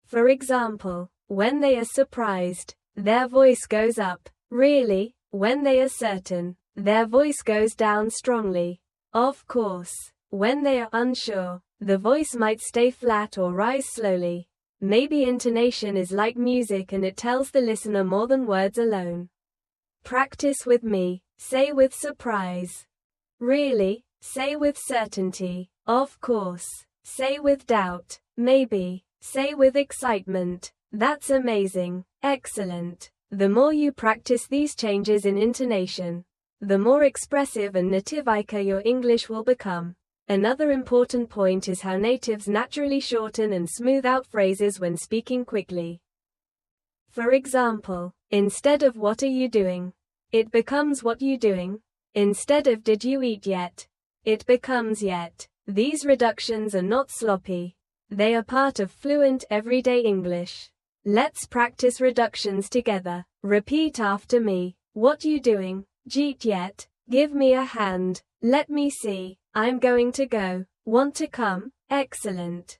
For example, when they are surprised, their voice goes up. Really? When they are certain, their voice goes down strongly. Of course, when they are unsure, the voice might stay flat or rise slowly. Maybe intonation is like music and it tells the listener more than words alone. Practice with me. Say with surprise. Really? Say with certainty. Of course. Say with doubt. Maybe. Say with excitement. That's amazing. Excellent. The more you practice these changes in intonation, the more expressive and native-like your English will become. Another important point is how natives naturally shorten and smooth out phrases when speaking quickly. For example, instead of what are you doing, it becomes what you doing. Instead of did you eat yet, it becomes yet. These reductions are not sloppy. They are part of fluent everyday English. Let's practice reductions together. Repeat after me. What you doing? Jeet yet? Give me a hand. Let me see. I'm going to go. Want to come? Excellent.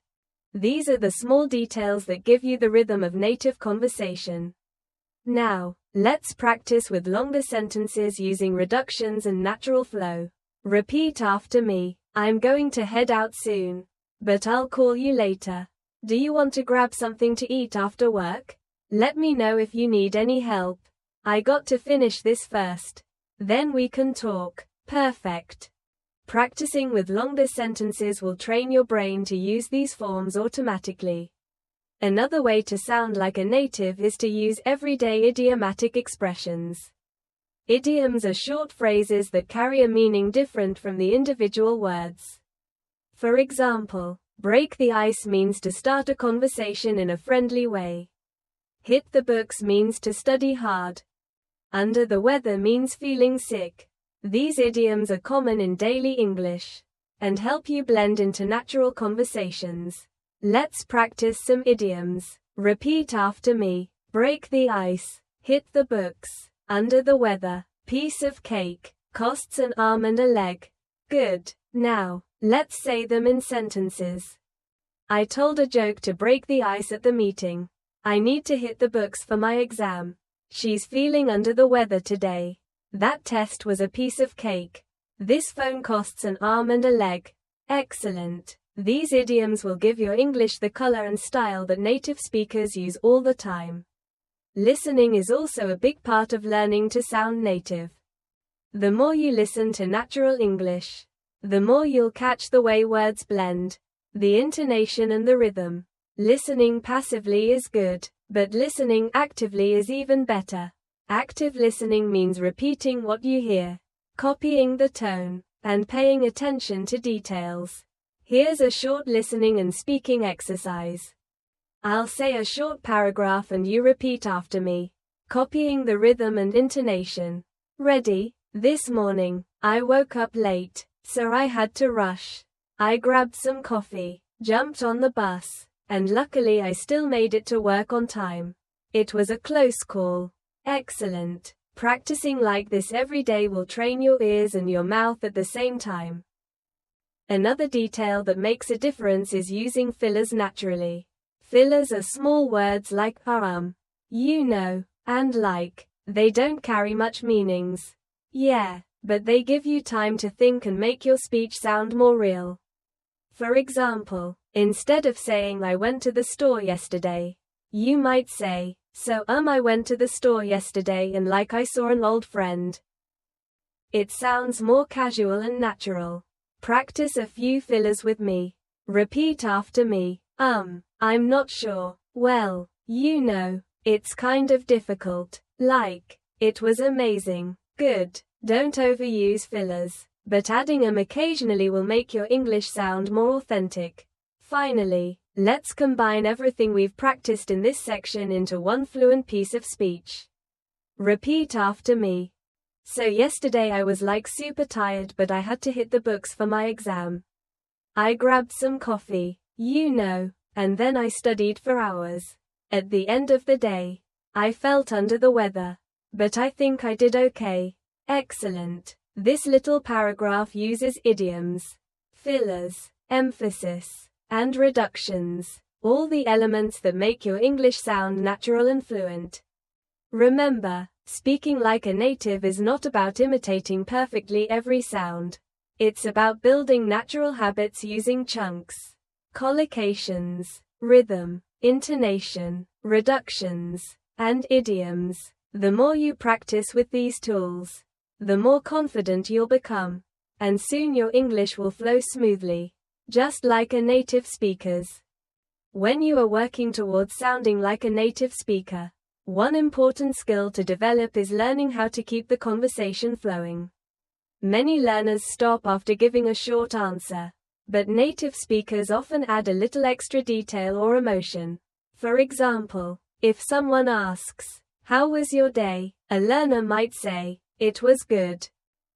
These are the small details that give you the rhythm of native conversation. Now, let's practice with longer sentences using reductions and natural flow. Repeat after me. I'm going to head out soon. But I'll call you later. Do you want to grab something to eat after work? Let me know if you need any help. I got to finish this first. Then we can talk. Perfect. Practicing with longer sentences will train your brain to use these forms automatically. Another way to sound like a native is to use everyday idiomatic expressions. Idioms are short phrases that carry a meaning different from the individual words. For example, break the ice means to start a conversation in a friendly way. Hit the books means to study hard. Under the weather means feeling sick. These idioms are common in daily English and help you blend into natural conversations. Let's practice some idioms. Repeat after me. Break the ice. Hit the books. Under the weather. Piece of cake. Costs an arm and a leg. Good. Now, let's say them in sentences. I told a joke to break the ice at the meeting. I need to hit the books for my exam. She's feeling under the weather today. That test was a piece of cake. This phone costs an arm and a leg. Excellent. These idioms will give your English the color and style that native speakers use all the time. Listening is also a big part of learning to sound native. The more you listen to natural English, the more you'll catch the way words blend, the intonation and the rhythm. Listening passively is good, but listening actively is even better. Active listening means repeating what you hear, copying the tone, and paying attention to details. Here's a short listening and speaking exercise. I'll say a short paragraph and you repeat after me, copying the rhythm and intonation. Ready? This morning, I woke up late, so I had to rush. I grabbed some coffee, jumped on the bus, and luckily I still made it to work on time. It was a close call. Excellent. Practicing like this every day will train your ears and your mouth at the same time. Another detail that makes a difference is using fillers naturally. Fillers are small words like you know, and like. They don't carry much meanings. Yeah, but they give you time to think and make your speech sound more real. For example, instead of saying I went to the store yesterday, You might say, so I went to the store yesterday and like I saw an old friend. It sounds more casual and natural. Practice a few fillers with me. Repeat after me. I'm not sure. Well, you know, it's kind of difficult. Like, it was amazing. Good. Don't overuse fillers, but adding them occasionally will make your English sound more authentic. Finally, let's combine everything we've practiced in this section into one fluent piece of speech. Repeat after me. So yesterday I was like super tired, but I had to hit the books for my exam. I grabbed some coffee, you know, and then I studied for hours. At the end of the day, I felt under the weather, but I think I did okay. Excellent. This little paragraph uses idioms, fillers, emphasis, and reductions, all the elements that make your English sound natural and fluent. Remember, speaking like a native is not about imitating perfectly every sound. It's about building natural habits using chunks, collocations, rhythm, intonation, reductions, and idioms. The more you practice with these tools, the more confident you'll become, and soon your English will flow smoothly, just like a native speaker's. When you are working towards sounding like a native speaker, one important skill to develop is learning how to keep the conversation flowing. Many learners stop after giving a short answer, but native speakers often add a little extra detail or emotion. For example, if someone asks, "How was your day?" a learner might say, "It was good."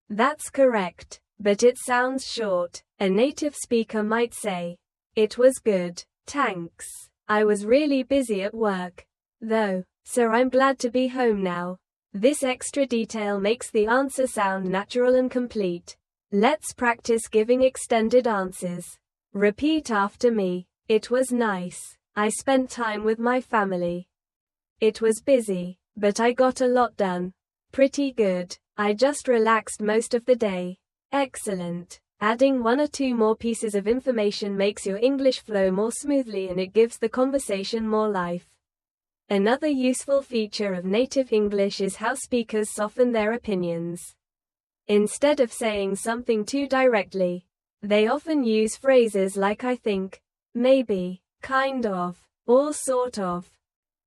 That's correct, but it sounds short. A native speaker might say, "It was good, thanks. I was really busy at work, though, so I'm glad to be home now." This extra detail makes the answer sound natural and complete. Let's practice giving extended answers. Repeat after me. It was nice. I spent time with my family. It was busy, but I got a lot done. Pretty good. I just relaxed most of the day. Excellent. Adding one or two more pieces of information makes your English flow more smoothly and it gives the conversation more life. Another useful feature of native English is how speakers soften their opinions. Instead of saying something too directly, they often use phrases like "I think," "maybe," "kind of," or "sort of."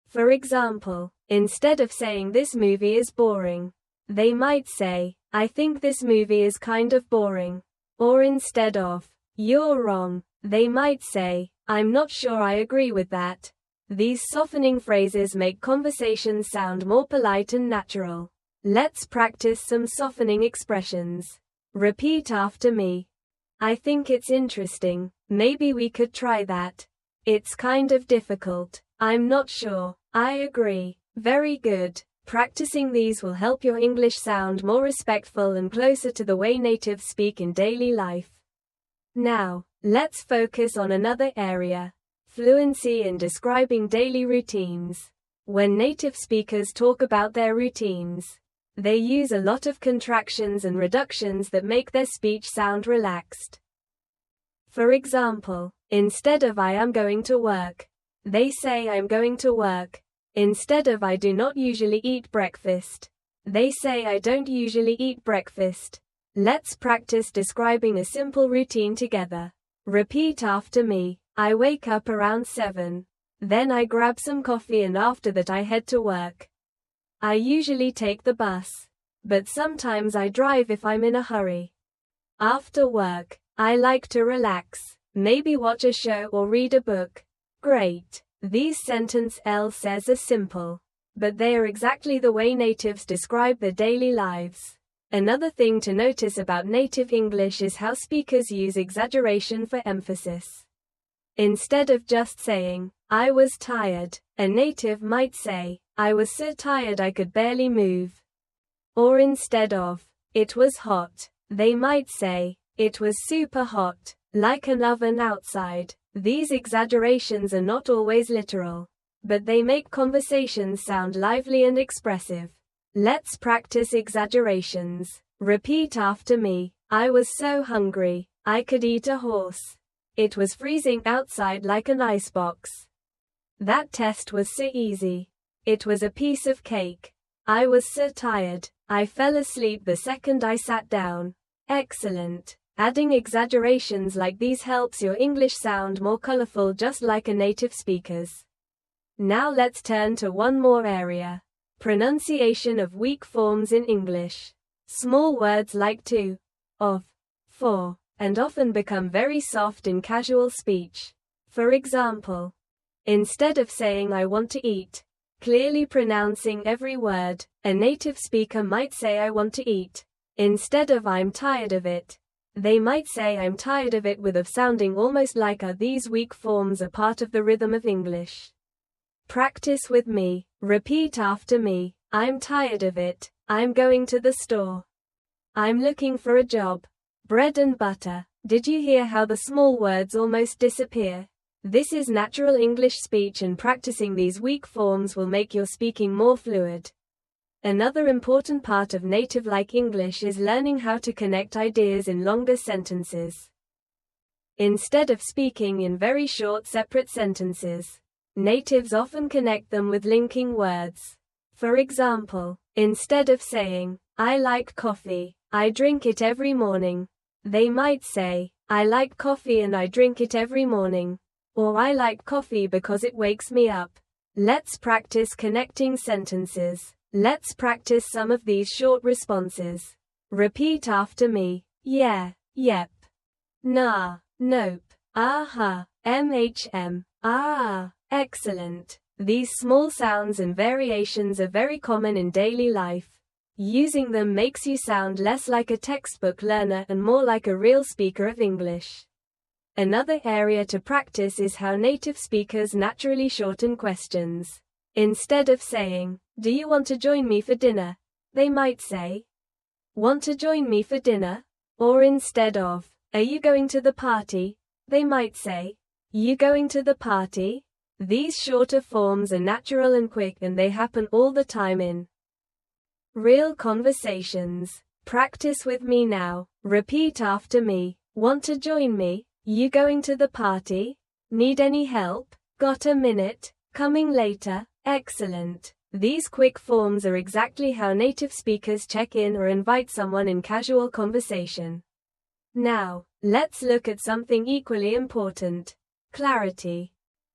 For example, instead of saying "this movie is boring," they might say, "I think this movie is kind of boring." Or instead of "you're wrong," they might say, "I'm not sure I agree with that." These softening phrases make conversations sound more polite and natural. Let's practice some softening expressions. Repeat after me. I think it's interesting. Maybe we could try that. It's kind of difficult. I'm not sure. I agree. Very good. Practicing these will help your English sound more respectful and closer to the way natives speak in daily life. Now, let's focus on another area. Fluency in describing daily routines. When native speakers talk about their routines, they use a lot of contractions and reductions that make their speech sound relaxed. For example, instead of "I am going to work," they say "I'm going to work." Instead of "I do not usually eat breakfast," they say "I don't usually eat breakfast." Let's practice describing a simple routine together. Repeat after me. I wake up around 7. Then I grab some coffee and after that I head to work. I usually take the bus, but sometimes I drive if I'm in a hurry. After work, I like to relax, maybe watch a show or read a book. Great. These sentences says are simple, but they are exactly the way natives describe their daily lives. Another thing to notice about native English is how speakers use exaggeration for emphasis. Instead of just saying, "I was tired," a native might say, "I was so tired I could barely move." Or instead of, "It was hot," they might say, "It was super hot, like an oven outside." These exaggerations are not always literal, but they make conversations sound lively and expressive. Let's practice exaggerations. Repeat after me. I was so hungry, I could eat a horse. It was freezing outside like an icebox. That test was so easy. It was a piece of cake. I was so tired. I fell asleep the second I sat down. Excellent. Adding exaggerations like these helps your English sound more colorful, just like a native speaker's. Now let's turn to one more area. Pronunciation of weak forms in English. Small words like to, of, for, and often become very soft in casual speech. For example, instead of saying I want to eat, clearly pronouncing every word, a native speaker might say I want to eat. Instead of I'm tired of it, they might say I'm tired of it with of sounding almost like are. These weak forms are part of the rhythm of English. Practice with me. Repeat after me. I'm tired of it. I'm going to the store. I'm looking for a job. Bread and butter. Did you hear how the small words almost disappear? This is natural English speech, and practicing these weak forms will make your speaking more fluid. Another important part of native-like English is learning how to connect ideas in longer sentences. Instead of speaking in very short separate sentences, natives often connect them with linking words. For example, instead of saying, I like coffee, I drink it every morning, they might say, I like coffee and I drink it every morning. Or I like coffee because it wakes me up. Let's practice connecting sentences. Let's practice some of these short responses. Repeat after me. Yeah, yep. Nah, nope. Aha, ah. Excellent. These small sounds and variations are very common in daily life. Using them makes you sound less like a textbook learner and more like a real speaker of English. Another area to practice is how native speakers naturally shorten questions. Instead of saying, do you want to join me for dinner? They might say, want to join me for dinner? Or instead of, are you going to the party? They might say, you going to the party? These shorter forms are natural and quick, and they happen all the time in real conversations. Practice with me now. Repeat after me. Want to join me? You going to the party? Need any help? Got a minute? Coming later? Excellent. These quick forms are exactly how native speakers check in or invite someone in casual conversation. Now, let's look at something equally important: clarity.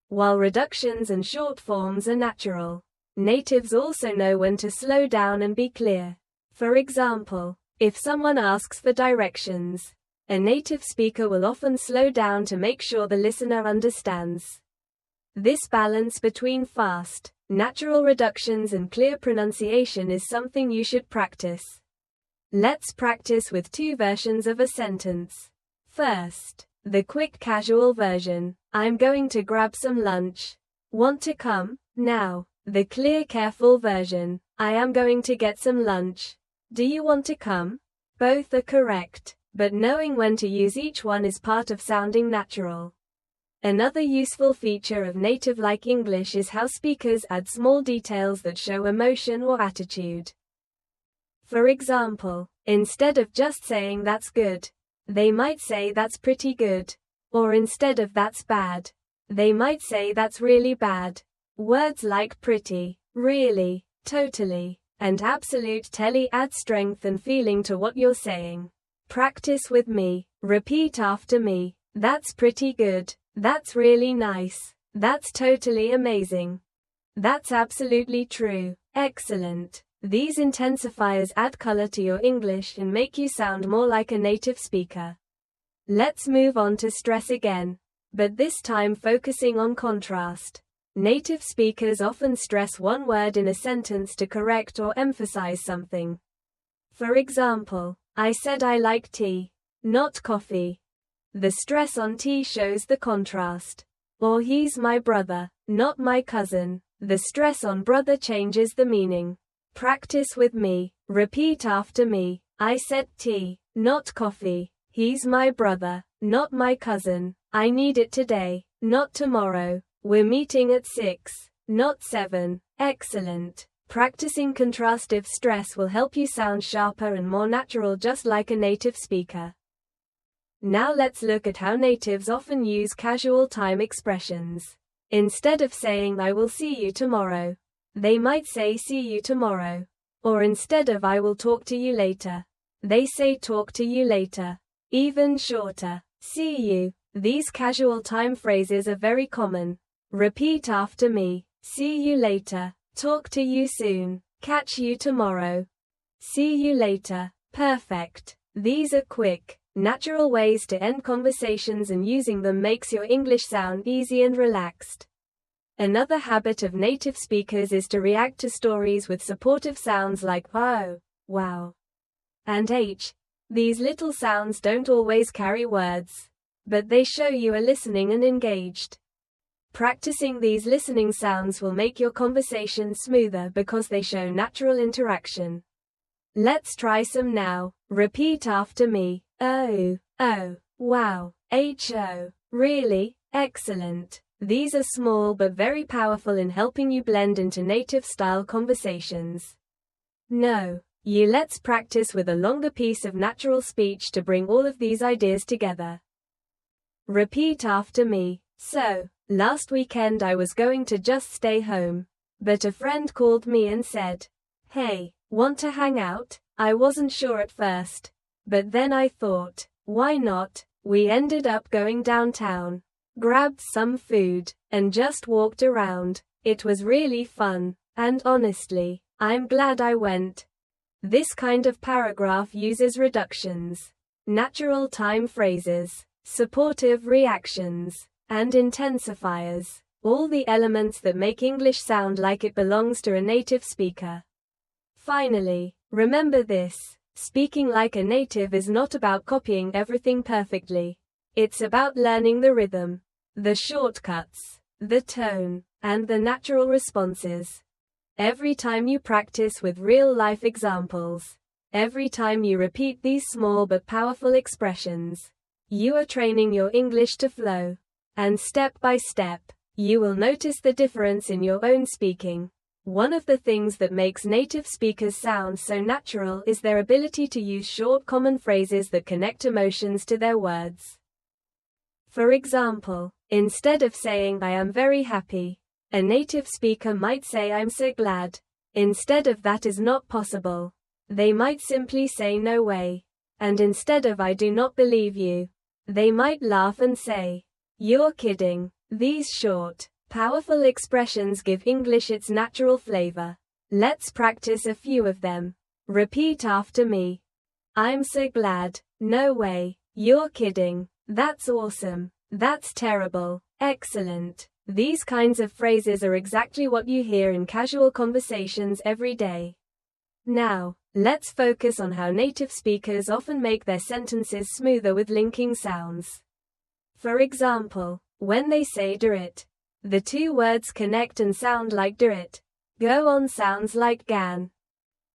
While reductions and short forms are natural, natives also know when to slow down and be clear. For example, if someone asks for directions, a native speaker will often slow down to make sure the listener understands. This balance between fast, natural reductions and clear pronunciation is something you should practice. Let's practice with two versions of a sentence. First, the quick casual version. I'm going to grab some lunch. Want to come? Now, the clear careful version. I am going to get some lunch. Do you want to come? Both are correct, but knowing when to use each one is part of sounding natural. Another useful feature of native-like English is how speakers add small details that show emotion or attitude. For example, instead of just saying that's good, they might say that's pretty good. Or instead of that's bad, they might say that's really bad. Words like pretty, really, totally, and absolute add strength and feeling to what you're saying. Practice with me. Repeat after me. That's pretty good. That's really nice. That's totally amazing. That's absolutely true. Excellent. These intensifiers add color to your English and make you sound more like a native speaker. Let's move on to stress again, but this time focusing on contrast. Native speakers often stress one word in a sentence to correct or emphasize something. For example, I said I like tea, not coffee. The stress on tea shows the contrast. Or he's my brother, not my cousin. The stress on brother changes the meaning. Practice with me. Repeat after me. I said tea, not coffee. He's my brother, not my cousin. I need it today, not tomorrow. We're meeting at 6, not 7. Excellent. Practicing contrastive stress will help you sound sharper and more natural, just like a native speaker. Now let's look at how natives often use casual time expressions. Instead of saying I will see you tomorrow, they might say see you tomorrow. Or instead of I will talk to you later, they say talk to you later. Even shorter, see you. These casual time phrases are very common. Repeat after me. See you later. Talk to you soon. Catch you tomorrow. See you later. Perfect. These are quick, natural ways to end conversations, and using them makes your English sound easy and relaxed. Another habit of native speakers is to react to stories with supportive sounds like oh, wow, and h. These little sounds don't always carry words, but they show you are listening and engaged. Practicing these listening sounds will make your conversation smoother because they show natural interaction. Let's try some now. Repeat after me. Oh, wow, ho, really, excellent. These are small but very powerful in helping you blend into native-style conversations. No, you. Let's practice with a longer piece of natural speech to bring all of these ideas together. Repeat after me. So, last weekend I was going to just stay home, but a friend called me and said, "Hey, want to hang out?" I wasn't sure at first, but then I thought, why not? We ended up going downtown, grabbed some food, and just walked around. It was really fun, and honestly, I'm glad I went. This kind of paragraph uses reductions, natural time phrases, supportive reactions, and intensifiers, all the elements that make English sound like it belongs to a native speaker. Finally, remember this: speaking like a native is not about copying everything perfectly. It's about learning the rhythm, the shortcuts, the tone, and the natural responses. Every time you practice with real-life examples, every time you repeat these small but powerful expressions, you are training your English to flow. And step by step, you will notice the difference in your own speaking. One of the things that makes native speakers sound so natural is their ability to use short common phrases that connect emotions to their words. For example, instead of saying I am very happy, a native speaker might say I'm so glad. Instead of that is not possible, they might simply say no way. And instead of I do not believe you, they might laugh and say, you're kidding. These short, powerful expressions give English its natural flavor. Let's practice a few of them. Repeat after me. I'm so glad. No way. You're kidding. That's awesome. That's terrible. Excellent. These kinds of phrases are exactly what you hear in casual conversations every day. Now, let's focus on how native speakers often make their sentences smoother with linking sounds. For example, when they say do it, the two words connect and sound like do it. Go on sounds like gan.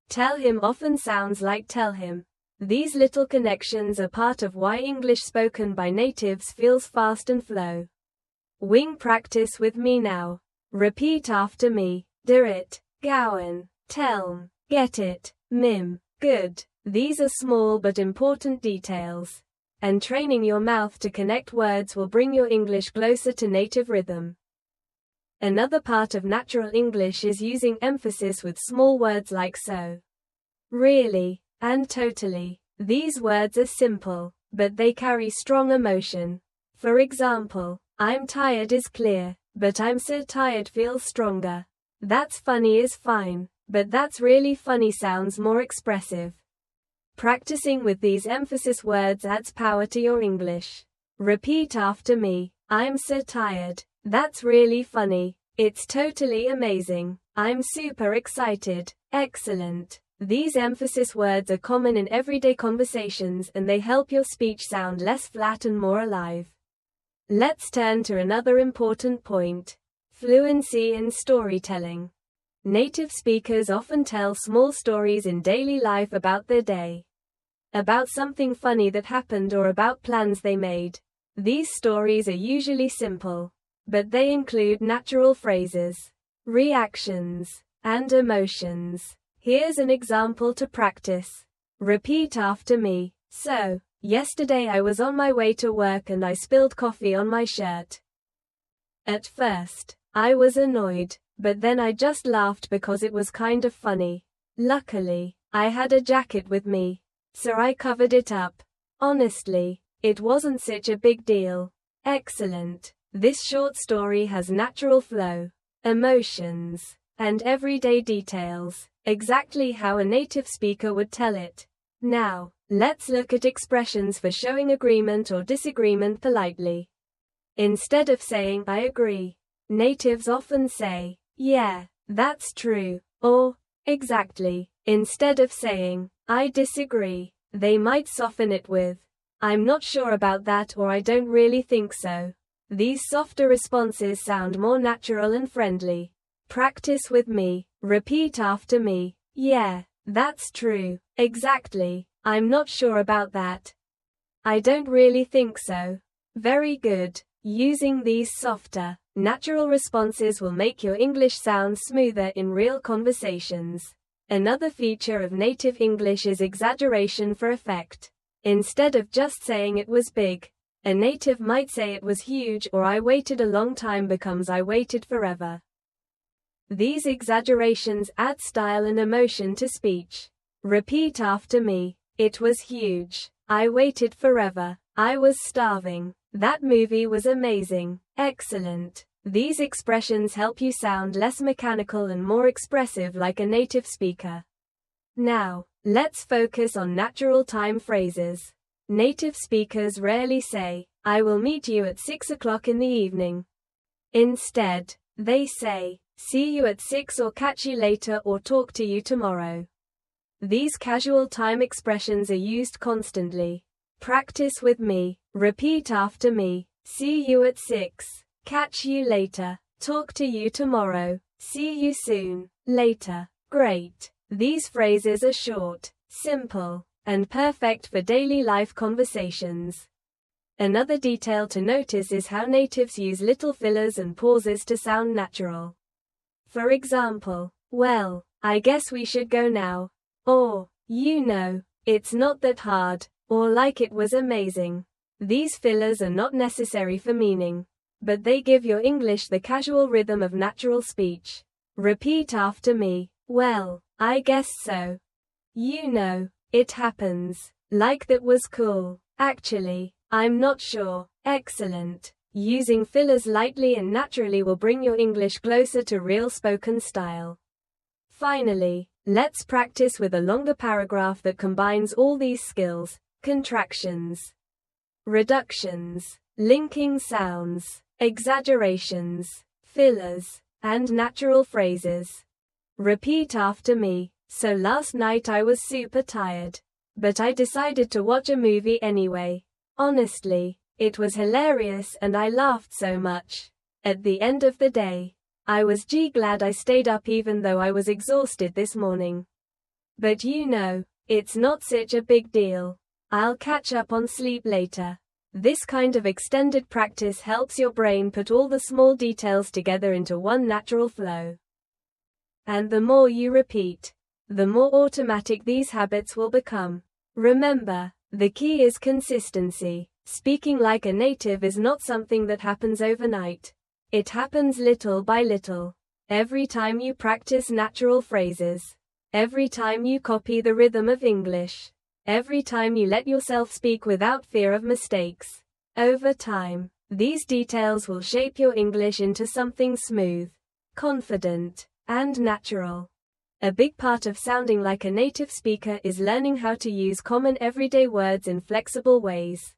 Tell him often sounds like tell him. These little connections are part of why English spoken by natives feels fast and flow. Wing practice with me now. Repeat after me. Do it. Gowan. Telm. Get it. Mim. Good. These are small but important details. And training your mouth to connect words will bring your English closer to native rhythm. Another part of natural English is using emphasis with small words like so, really, and totally. These words are simple, but they carry strong emotion. For example, I'm tired is clear, but I'm so tired feels stronger. That's funny is fine, but that's really funny sounds more expressive. Practicing with these emphasis words adds power to your English. Repeat after me. I'm so tired. That's really funny. It's totally amazing. I'm super excited. Excellent. These emphasis words are common in everyday conversations and they help your speech sound less flat and more alive. Let's turn to another important point: fluency in storytelling. Native speakers often tell small stories in daily life about their day, about something funny that happened or about plans they made. These stories are usually simple, but they include natural phrases, reactions, and emotions. Here's an example to practice. Repeat after me. So, yesterday I was on my way to work and I spilled coffee on my shirt. At first, I was annoyed, but then I just laughed because it was kind of funny. Luckily, I had a jacket with me, so I covered it up. Honestly, it wasn't such a big deal. Excellent. This short story has natural flow, emotions, and everyday details, exactly how a native speaker would tell it. Now, let's look at expressions for showing agreement or disagreement politely. Instead of saying I agree, natives often say, yeah, that's true, or exactly. Instead of saying I disagree, they might soften it with I'm not sure about that, or I don't really think so. These softer responses sound more natural and friendly. Practice with me. Repeat after me. Yeah, that's true. Exactly. I'm not sure about that. I don't really think so. Very good. Using these softer, natural responses will make your English sound smoother in real conversations. Another feature of native English is exaggeration for effect. Instead of just saying it was big, a native might say it was huge, or I waited a long time becomes I waited forever. These exaggerations add style and emotion to speech. Repeat after me. It was huge. I waited forever. I was starving. That movie was amazing. Excellent. These expressions help you sound less mechanical and more expressive like a native speaker. Now, let's focus on natural time phrases. Native speakers rarely say, I will meet you at 6 o'clock in the evening. Instead, they say, see you at 6 or catch you later or talk to you tomorrow. These casual time expressions are used constantly. Practice with me. Repeat after me. See you at 6. Catch you later. Talk to you tomorrow. See you soon. Later. Great. These phrases are short, simple, and perfect for daily life conversations. Another detail to notice is how natives use little fillers and pauses to sound natural. For example, well, I guess we should go now. Or, it's not that hard. Or like it was amazing. These fillers are not necessary for meaning, but they give your English the casual rhythm of natural speech. Repeat after me. Well, I guess so. It happens. Like that was cool. Actually, I'm not sure. Excellent. Using fillers lightly and naturally will bring your English closer to real spoken style. Finally, let's practice with a longer paragraph that combines all these skills. Contractions, reductions, linking sounds, exaggerations, fillers, and natural phrases. Repeat after me. So last night I was super tired, but I decided to watch a movie anyway. Honestly, it was hilarious and I laughed so much. At the end of the day, I was glad I stayed up even though I was exhausted this morning. But it's not such a big deal. I'll catch up on sleep later. This kind of extended practice helps your brain put all the small details together into one natural flow. And the more you repeat, the more automatic these habits will become. Remember, the key is consistency. Speaking like a native is not something that happens overnight. It happens little by little. Every time you practice natural phrases. Every time you copy the rhythm of English. Every time you let yourself speak without fear of mistakes. Over time, these details will shape your English into something smooth, confident, and natural. A big part of sounding like a native speaker is learning how to use common everyday words in flexible ways.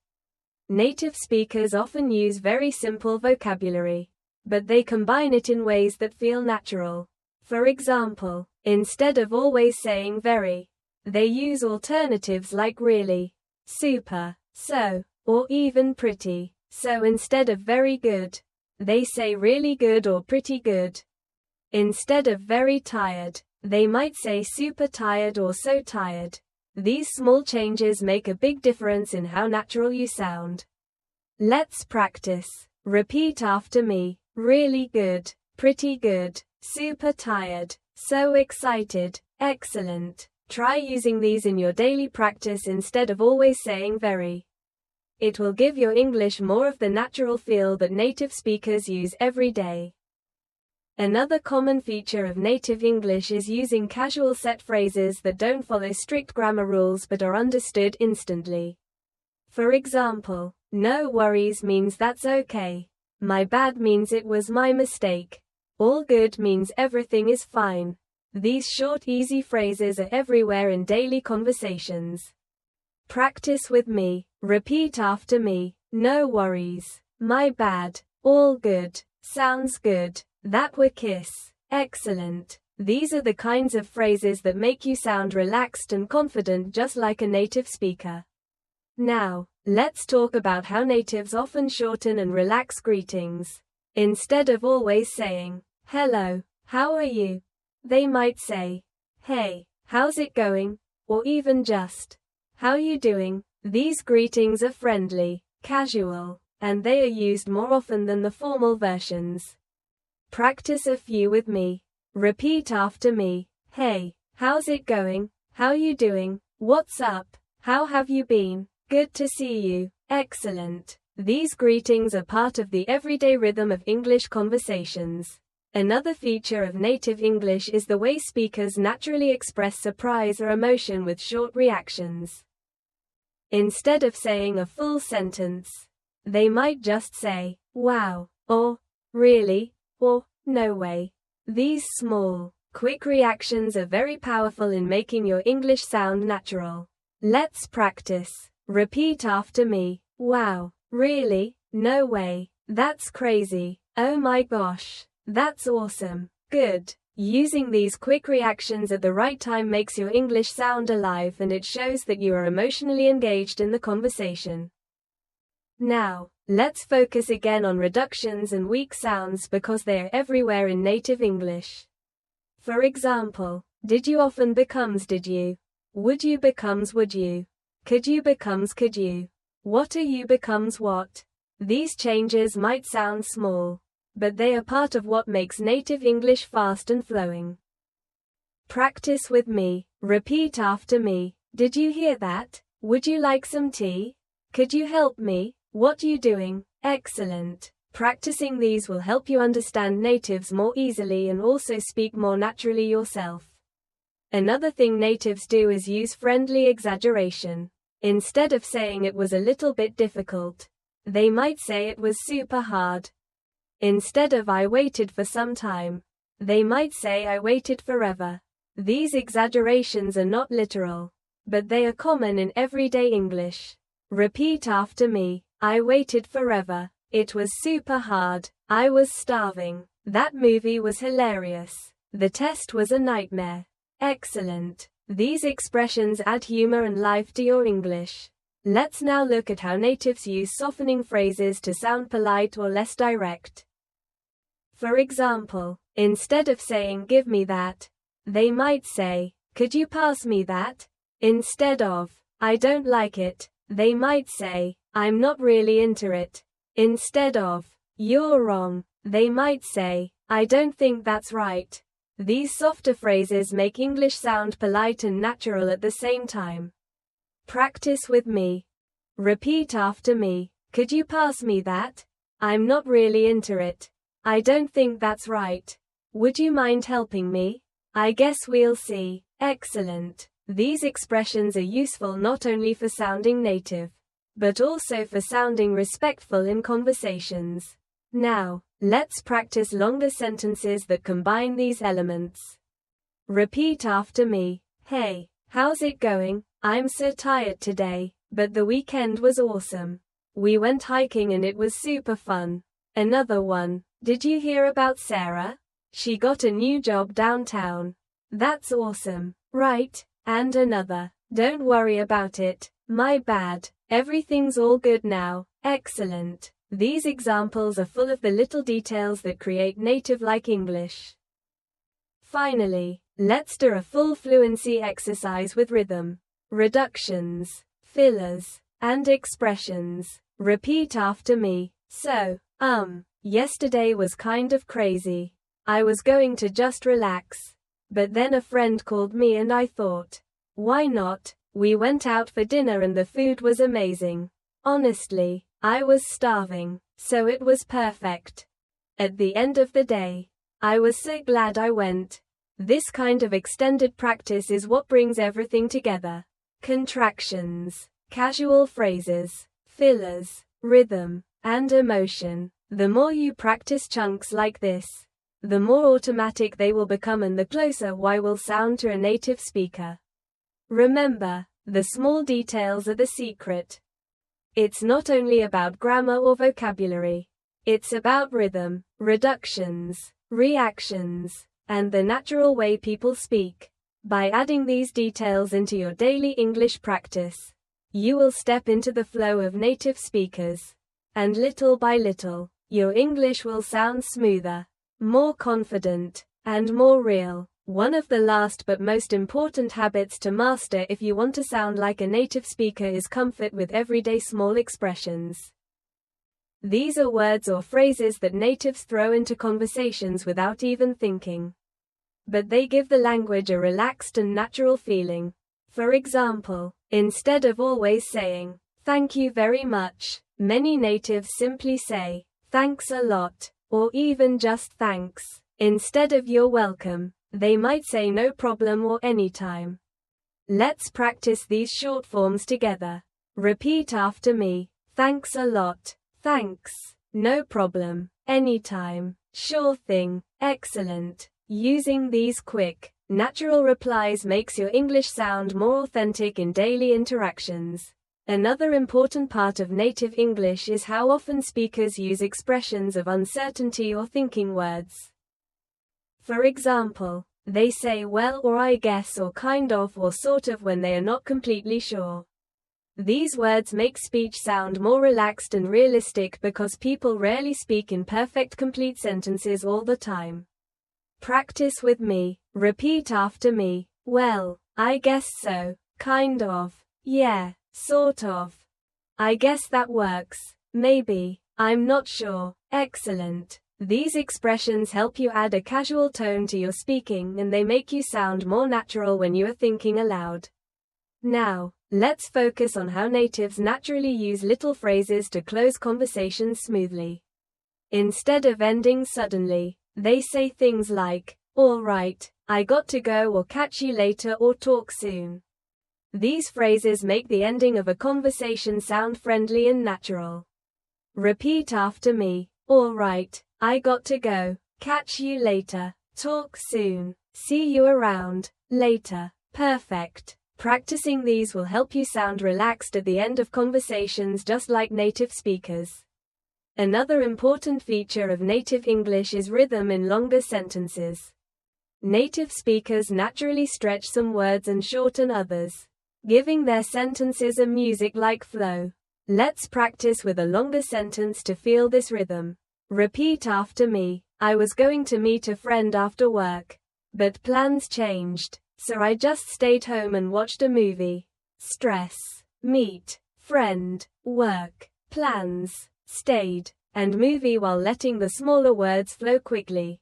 Native speakers often use very simple vocabulary, but they combine it in ways that feel natural. For example, instead of always saying very, they use alternatives like really, super, so, or even pretty. So instead of very good, they say really good or pretty good. Instead of very tired, they might say super tired or so tired. These small changes make a big difference in how natural you sound. Let's practice. Repeat after me. Really good, pretty good, super tired, so excited, excellent. Try using these in your daily practice instead of always saying very. It will give your English more of the natural feel that native speakers use every day. Another common feature of native English is using casual set phrases that don't follow strict grammar rules but are understood instantly. For example, no worries means that's okay. My bad means it was my mistake. All good means everything is fine. These short, easy phrases are everywhere in daily conversations. Practice with me. Repeat after me. No worries. My bad. All good. Sounds good. That were kiss. Excellent. These are the kinds of phrases that make you sound relaxed and confident, just like a native speaker. Now, let's talk about how natives often shorten and relax greetings. Instead of always saying, hello, how are you? They might say, hey, how's it going? Or even just, how you doing? These greetings are friendly, casual, and they are used more often than the formal versions. Practice a few with me. Repeat after me. Hey, how's it going? How you doing? What's up? How have you been? Good to see you. Excellent. These greetings are part of the everyday rhythm of English conversations. Another feature of native English is the way speakers naturally express surprise or emotion with short reactions. Instead of saying a full sentence, they might just say, wow, or really, or no way. These small, quick reactions are very powerful in making your English sound natural. Let's practice. Repeat after me. Wow, really? No way. That's crazy. Oh my gosh. That's awesome. Good. Using these quick reactions at the right time makes your English sound alive, and it shows that you are emotionally engaged in the conversation. Now, let's focus again on reductions and weak sounds because they are everywhere in native English. For example, did you often becomes did you? Would you becomes would you? Could you becomes could you? What are you becomes what? These changes might sound small, but they are part of what makes native English fast and flowing. Practice with me. Repeat after me. Did you hear that? Would you like some tea? Could you help me? What you doing? Excellent. Practicing these will help you understand natives more easily and also speak more naturally yourself. Another thing natives do is use friendly exaggeration. Instead of saying it was a little bit difficult, they might say it was super hard. Instead of I waited for some time, they might say I waited forever. These exaggerations are not literal, but they are common in everyday English. Repeat after me. I waited forever. It was super hard. I was starving. That movie was hilarious. The test was a nightmare. Excellent. These expressions add humor and life to your English. Let's now look at how natives use softening phrases to sound polite or less direct. For example, instead of saying give me that, they might say, could you pass me that? Instead of, I don't like it, they might say, I'm not really into it. Instead of, you're wrong, they might say, I don't think that's right. These softer phrases make English sound polite and natural at the same time. Practice with me. Repeat after me. Could you pass me that? I'm not really into it. I don't think that's right. Would you mind helping me? I guess we'll see. Excellent. These expressions are useful not only for sounding native, but also for sounding respectful in conversations. Now, let's practice longer sentences that combine these elements. Repeat after me. Hey, how's it going? I'm so tired today, but the weekend was awesome. We went hiking and it was super fun. Another one. Did you hear about Sarah? She got a new job downtown. That's awesome, right? And another. Don't worry about it. My bad. Everything's all good now. Excellent. These examples are full of the little details that create native-like English. Finally, let's do a full fluency exercise with rhythm, reductions, fillers, and expressions. Repeat after me. So, yesterday was kind of crazy. I was going to just relax. But then a friend called me and I thought, why not? We went out for dinner and the food was amazing. Honestly, I was starving, so it was perfect. At the end of the day, I was so glad I went. This kind of extended practice is what brings everything together. Contractions, casual phrases, fillers, rhythm, and emotion. The more you practice chunks like this, the more automatic they will become and the closer Y will sound to a native speaker. Remember, the small details are the secret. It's not only about grammar or vocabulary. It's about rhythm, reductions, reactions, and the natural way people speak. By adding these details into your daily English practice, you will step into the flow of native speakers. And little by little, your English will sound smoother, more confident, and more real. One of the last but most important habits to master if you want to sound like a native speaker is comfort with everyday small expressions. These are words or phrases that natives throw into conversations without even thinking. But they give the language a relaxed and natural feeling. For example, instead of always saying, "Thank you very much," many natives simply say, "Thanks a lot," or even just "thanks." Instead of "You're welcome," they might say "No problem" or "anytime." Let's practice these short forms together. Repeat after me. Thanks a lot. Thanks. No problem. Anytime. Sure thing. Excellent. Using these quick, natural replies makes your English sound more authentic in daily interactions. Another important part of native English is how often speakers use expressions of uncertainty or thinking words. For example, they say "well" or "I guess" or "kind of" or "sort of" when they are not completely sure. These words make speech sound more relaxed and realistic because people rarely speak in perfect complete sentences all the time. Practice with me. Repeat after me. "Well, I guess so. Kind of. Yeah, sort of. I guess that works. Maybe. I'm not sure." Excellent. These expressions help you add a casual tone to your speaking and they make you sound more natural when you are thinking aloud. Now, let's focus on how natives naturally use little phrases to close conversations smoothly. Instead of ending suddenly, they say things like, "All right, I got to go," or "Catch you later," or "Talk soon." These phrases make the ending of a conversation sound friendly and natural. Repeat after me. "All right, I got to go. Catch you later. Talk soon. See you around. Later." Perfect. Practicing these will help you sound relaxed at the end of conversations just like native speakers. Another important feature of native English is rhythm in longer sentences. Native speakers naturally stretch some words and shorten others, giving their sentences a music-like flow. Let's practice with a longer sentence to feel this rhythm. Repeat after me. "I was going to meet a friend after work, but plans changed, so I just stayed home and watched a movie." Stress, meet, friend, work, plans, stayed, and movie while letting the smaller words flow quickly.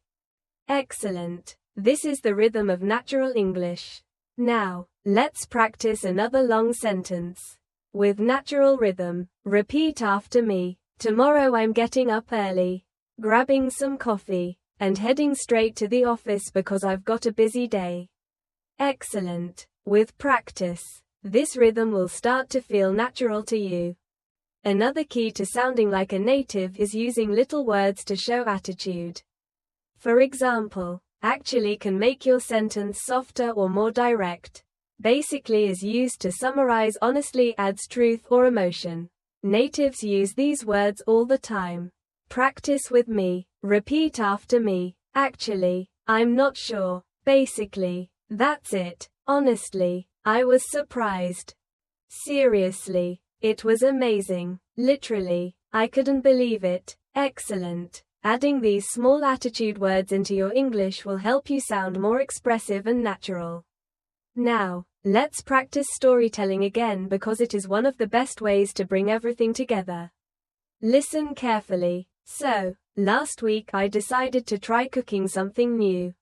Excellent. This is the rhythm of natural English. Now, let's practice another long sentence. With natural rhythm, repeat after me. "Tomorrow I'm getting up early, grabbing some coffee, and heading straight to the office because I've got a busy day." Excellent. With practice, this rhythm will start to feel natural to you. Another key to sounding like a native is using little words to show attitude. For example, "actually" can make your sentence softer or more direct. "Basically" is used to summarize "honestly" adds truth or emotion. Natives use these words all the time. Practice with me. Repeat after me. "Actually, I'm not sure. Basically, that's it. Honestly, I was surprised. Seriously, it was amazing. Literally, I couldn't believe it." Excellent. Adding these small attitude words into your English will help you sound more expressive and natural. Now, let's practice storytelling again because it is one of the best ways to bring everything together. Listen carefully. "So, last week I decided to try cooking something new.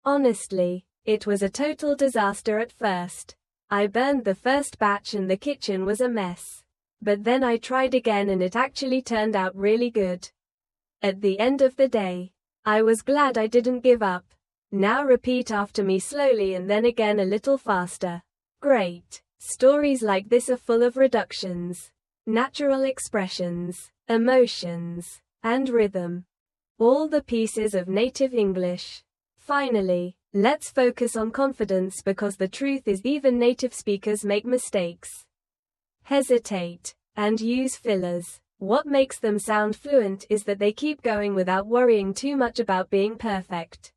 Honestly, it was a total disaster at first. I burned the first batch and the kitchen was a mess. But then I tried again and it actually turned out really good. At the end of the day, I was glad I didn't give up. Now repeat after me slowly and then again a little faster. Great. Stories like this are full of reductions, natural expressions, emotions, and rhythm. All the pieces of native English. Finally, let's focus on confidence because the truth is even native speakers make mistakes. Hesitate, and use fillers. What makes them sound fluent is that they keep going without worrying too much about being perfect.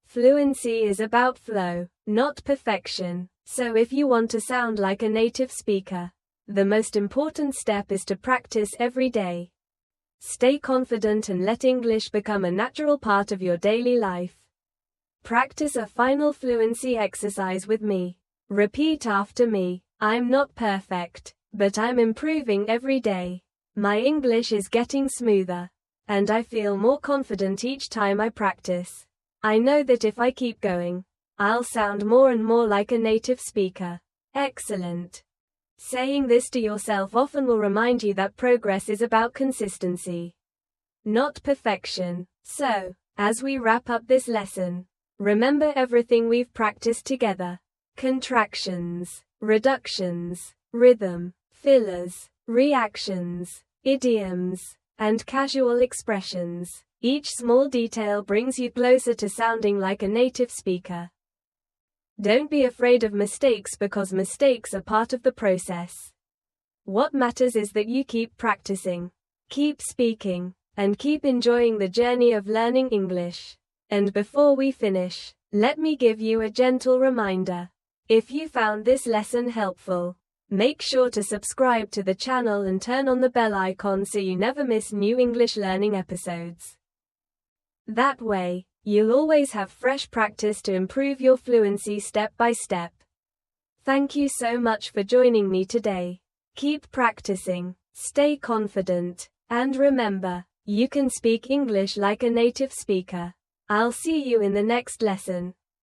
Fluency is about flow, not perfection. So if you want to sound like a native speaker, the most important step is to practice every day. Stay confident and let English become a natural part of your daily life. Practice a final fluency exercise with me. Repeat after me. I'm not perfect, but I'm improving every day. My English is getting smoother, and I feel more confident each time I practice. I know that if I keep going, I'll sound more and more like a native speaker. Excellent. Saying this to yourself often will remind you that progress is about consistency, not perfection. So, as we wrap up this lesson, remember everything we've practiced together. Contractions, reductions, rhythm, fillers, reactions, idioms, and casual expressions. Each small detail brings you closer to sounding like a native speaker. Don't be afraid of mistakes because mistakes are part of the process. What matters is that you keep practicing, keep speaking, and keep enjoying the journey of learning English. And before we finish, let me give you a gentle reminder. If you found this lesson helpful, make sure to subscribe to the channel and turn on the bell icon so you never miss new English learning episodes. That way, you'll always have fresh practice to improve your fluency step by step. Thank you so much for joining me today. Keep practicing, stay confident, and remember, you can speak English like a native speaker. I'll see you in the next lesson.